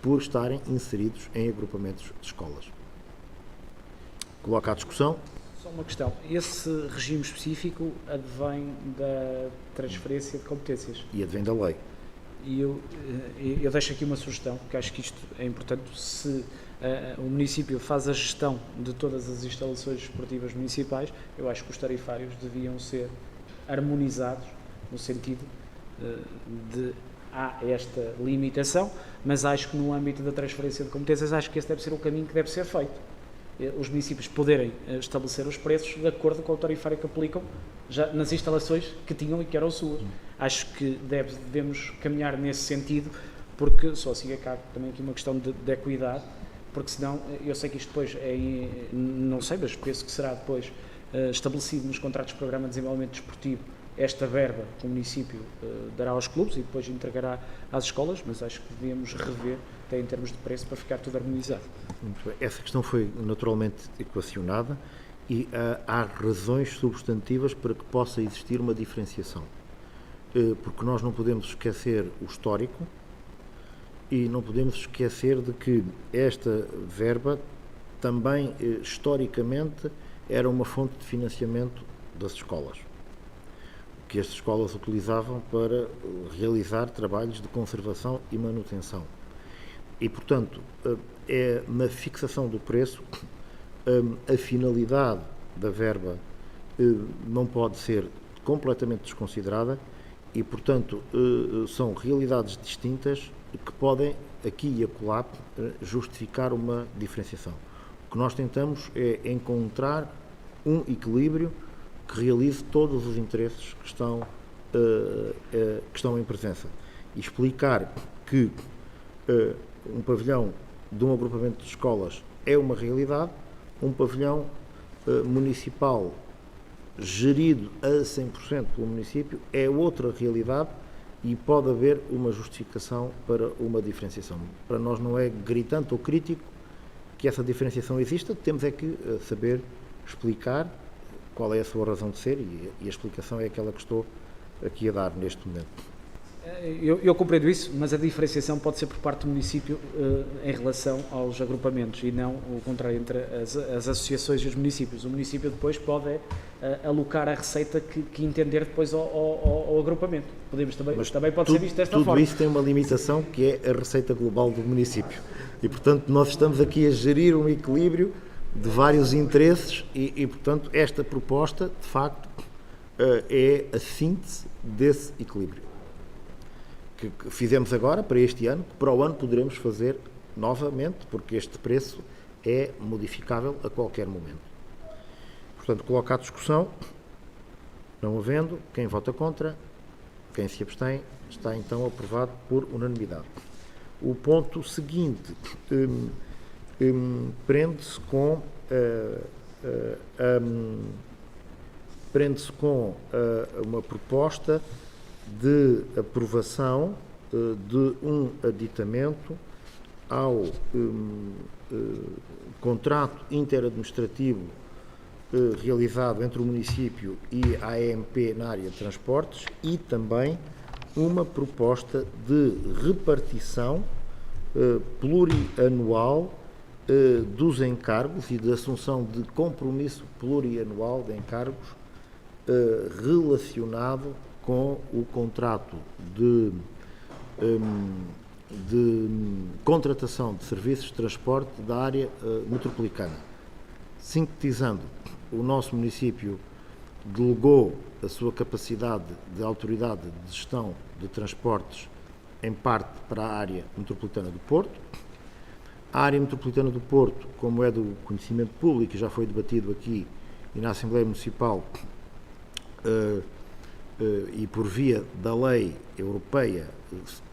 por estarem inseridos em agrupamentos de escolas. Coloca à discussão. Só uma questão. Esse regime específico advém da transferência de competências? E advém da lei. E eu deixo aqui uma sugestão, porque acho que isto é importante. Se o município faz a gestão de todas as instalações esportivas municipais, eu acho que os tarifários deviam ser harmonizados no sentido de há esta limitação, mas acho que no âmbito da transferência de competências, acho que esse deve ser o caminho que deve ser feito. Os municípios poderem estabelecer os preços de acordo com o tarifário que aplicam já nas instalações que tinham e que eram suas. Acho que devemos caminhar nesse sentido, porque só assim acaba também aqui uma questão de equidade, porque senão, eu sei que isto depois não sei, mas penso que será depois estabelecido nos contratos de programa de desenvolvimento desportivo esta verba que o município dará aos clubes e depois entregará às escolas, mas acho que devemos rever até em termos de preço para ficar tudo harmonizado. Muito bem. Essa questão foi naturalmente equacionada e há razões substantivas para que possa existir uma diferenciação. Porque nós não podemos esquecer o histórico e não podemos esquecer de que esta verba também, historicamente, era uma fonte de financiamento das escolas, que estas escolas utilizavam para realizar trabalhos de conservação e manutenção. E, portanto, na fixação do preço, a finalidade da verba não pode ser completamente desconsiderada e, portanto, são realidades distintas que podem, aqui e acolá, justificar uma diferenciação. O que nós tentamos é encontrar um equilíbrio que realize todos os interesses que estão em presença e explicar que um pavilhão de um agrupamento de escolas é uma realidade, um pavilhão municipal gerido a 100% pelo município é outra realidade e pode haver uma justificação para uma diferenciação. Para nós não é gritante ou crítico que essa diferenciação exista, temos é que saber explicar qual é a sua razão de ser e a explicação é aquela que estou aqui a dar neste momento. Eu compreendo isso, mas a diferenciação pode ser por parte do município em relação aos agrupamentos e não o contrário entre as associações e os municípios. O município depois pode alocar a receita que entender depois ao agrupamento. Também pode ser visto desta forma. Tudo isso tem uma limitação que é a receita global do município. E, portanto, nós estamos aqui a gerir um equilíbrio de vários interesses e, portanto, esta proposta, de facto, é a síntese desse equilíbrio que fizemos agora para este ano, que para o ano poderemos fazer novamente, porque este preço é modificável a qualquer momento. Portanto, coloca à discussão, não havendo, quem vota contra, quem se abstém, está então aprovado por unanimidade. O ponto seguinte prende-se com uma proposta de aprovação de um aditamento ao contrato interadministrativo realizado entre o município e a AMP na área de transportes e também uma proposta de repartição plurianual dos encargos e de assunção de compromisso plurianual de encargos relacionado com o contrato de contratação de serviços de transporte da área metropolitana. Sintetizando, o nosso município delegou a sua capacidade de autoridade de gestão de transportes em parte para a área metropolitana do Porto. A área metropolitana do Porto, como é do conhecimento público, já foi debatido aqui e na Assembleia Municipal e por via da lei europeia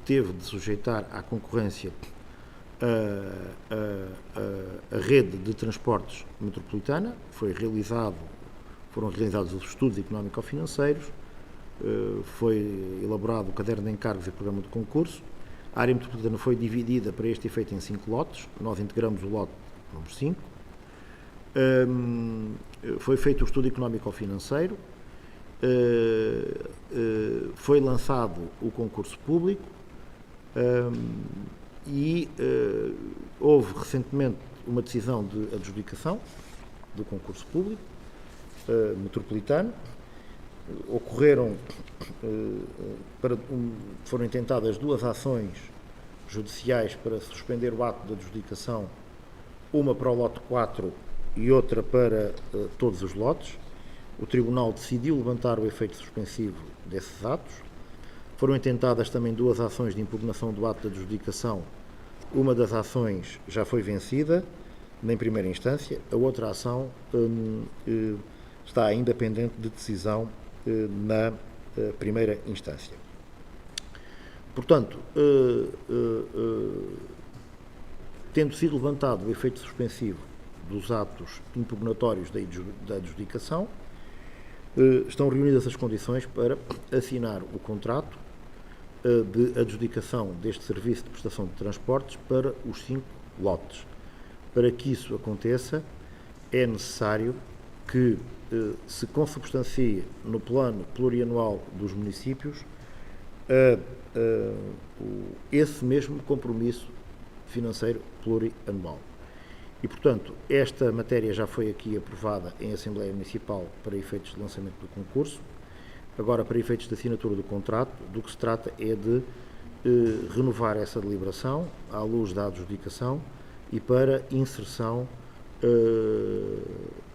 teve de sujeitar à concorrência a rede de transportes metropolitana. Foram realizados os estudos económico-financeiros, foi elaborado o caderno de encargos e programa de concurso. A área metropolitana foi dividida para este efeito em 5 lotes, nós integramos o lote número 5. Foi feito o estudo económico-financeiro, foi lançado o concurso público e houve recentemente uma decisão de adjudicação do concurso público metropolitano. Foram intentadas 2 ações judiciais para suspender o ato de adjudicação, uma para o lote 4 e outra para todos os lotes. O Tribunal decidiu levantar o efeito suspensivo desses atos. Foram intentadas também 2 ações de impugnação do ato de adjudicação. Uma das ações já foi vencida, em primeira instância. A outra ação está ainda pendente de decisão na primeira instância. Portanto, tendo sido levantado o efeito suspensivo dos atos impugnatórios da adjudicação, estão reunidas as condições para assinar o contrato de adjudicação deste serviço de prestação de transportes para os 5 lotes. Para que isso aconteça, é necessário que se consubstancie no plano plurianual dos municípios esse mesmo compromisso financeiro plurianual. E, portanto, esta matéria já foi aqui aprovada em Assembleia Municipal para efeitos de lançamento do concurso. Agora, para efeitos de assinatura do contrato, do que se trata é de renovar essa deliberação à luz da adjudicação e para inserção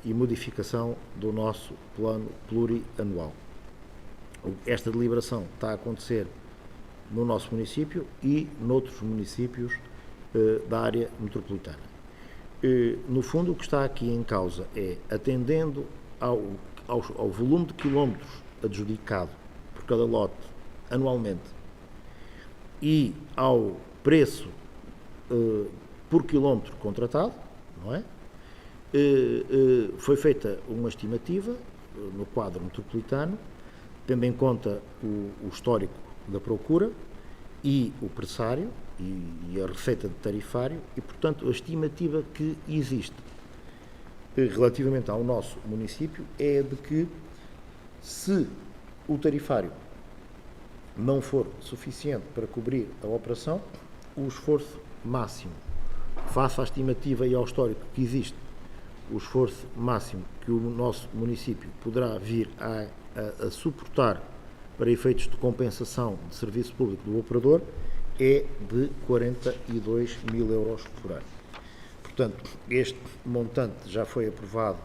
e modificação do nosso plano plurianual. Esta deliberação está a acontecer no nosso município e noutros municípios da área metropolitana. No fundo, o que está aqui em causa é, atendendo ao volume de quilómetros adjudicado por cada lote anualmente e ao preço por quilómetro contratado, não é? Foi feita uma estimativa no quadro metropolitano, tendo em conta o histórico da procura e o pressário e a receita de tarifário e, portanto, a estimativa que existe relativamente ao nosso município é de que, se o tarifário não for suficiente para cobrir a operação, o esforço máximo, face à estimativa e ao histórico que existe, o esforço máximo que o nosso município poderá vir a suportar para efeitos de compensação de serviço público do operador é de 42 mil euros por ano. Portanto, este montante já foi aprovado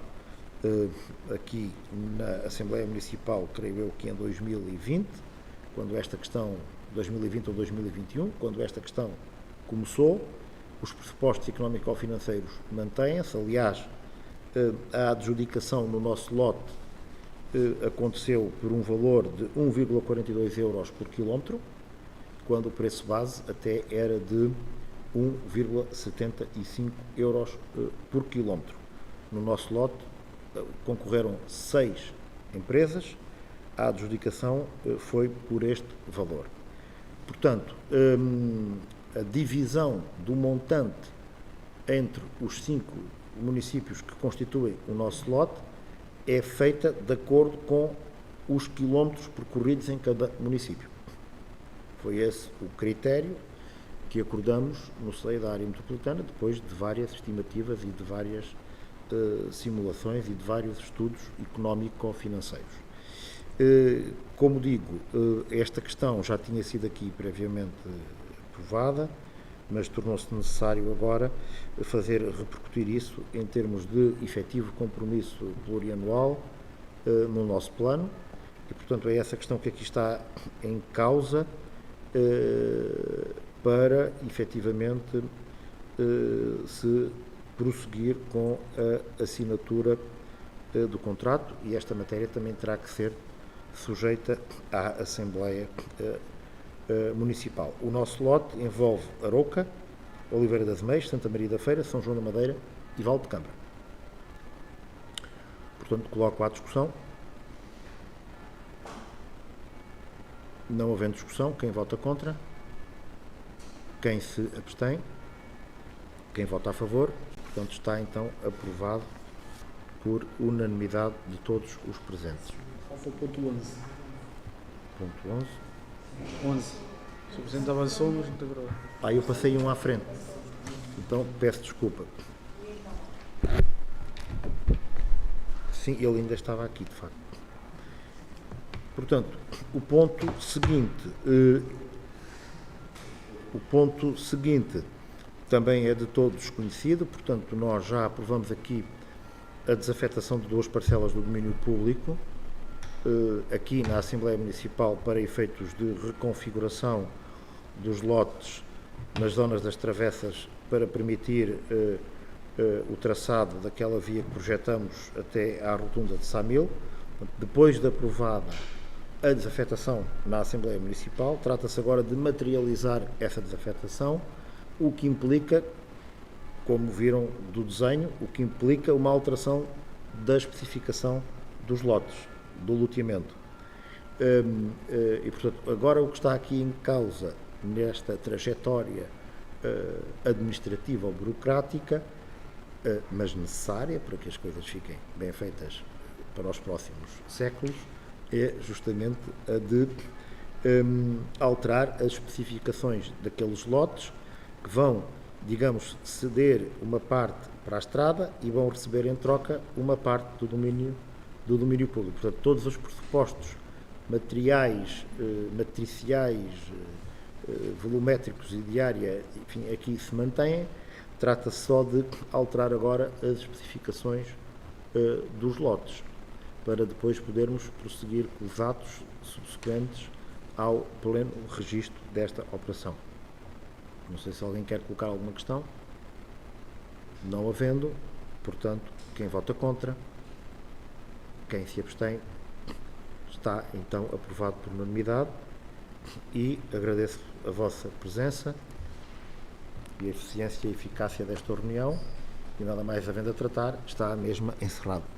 aqui na Assembleia Municipal, creio eu que em 2020, quando esta questão, 2020 ou 2021, quando esta questão começou. Os pressupostos económico-financeiros mantêm-se. Aliás, a adjudicação no nosso lote aconteceu por um valor de 1,42 euros por quilómetro, quando o preço base até era de 1,75 euros por quilómetro. No nosso lote concorreram 6 empresas, a adjudicação foi por este valor. Portanto, a divisão do montante entre os 5 municípios que constituem o nosso lote é feita de acordo com os quilómetros percorridos em cada município. Foi esse o critério que acordamos no seio da área metropolitana, depois de várias estimativas e de várias simulações e de vários estudos económico-financeiros. Como digo, esta questão já tinha sido aqui previamente aprovada, mas tornou-se necessário agora fazer repercutir isso em termos de efetivo compromisso plurianual no nosso plano e, portanto, é essa questão que aqui está em causa para, efetivamente, se prosseguir com a assinatura do contrato, e esta matéria também terá que ser sujeita à Assembleia Municipal. O nosso lote envolve Arouca, Oliveira das Meias, Santa Maria da Feira, São João da Madeira e Val de Câmara. Portanto, coloco à discussão. Não havendo discussão, quem vota contra? Quem se abstém? Quem vota a favor? Portanto, está então aprovado por unanimidade de todos os presentes. Foi o ponto 11. Ponto 11. 11. O Sr. Presidente avançou, mas não teve problema. Eu passei um à frente. Então, peço desculpa. Sim, ele ainda estava aqui, de facto. Portanto, o ponto seguinte também é de todos conhecido. Portanto, nós já aprovamos aqui a desafetação de 2 parcelas do domínio público, aqui na Assembleia Municipal, para efeitos de reconfiguração dos lotes nas zonas das travessas, para permitir o traçado daquela via que projetamos até à rotunda de Samil. Depois de aprovada a desafetação na Assembleia Municipal, trata-se agora de materializar essa desafetação, o que implica, como viram do desenho, o que implica uma alteração da especificação dos lotes, do loteamento. E, portanto, agora o que está aqui em causa nesta trajetória administrativa ou burocrática, mas necessária para que as coisas fiquem bem feitas para os próximos séculos, é justamente a de alterar as especificações daqueles lotes que vão, digamos, ceder uma parte para a estrada e vão receber em troca uma parte do domínio público. Portanto, todos os pressupostos materiais, matriciais, volumétricos e de área, enfim, aqui se mantêm. Trata-se só de alterar agora as especificações dos lotes, para depois podermos prosseguir com os atos subsequentes ao pleno registro desta operação. Não sei se alguém quer colocar alguma questão. Não havendo, portanto, quem vota contra, quem se abstém, está então aprovado por unanimidade, e agradeço a vossa presença e a eficiência e eficácia desta reunião, e nada mais havendo a tratar, está a mesma encerrada.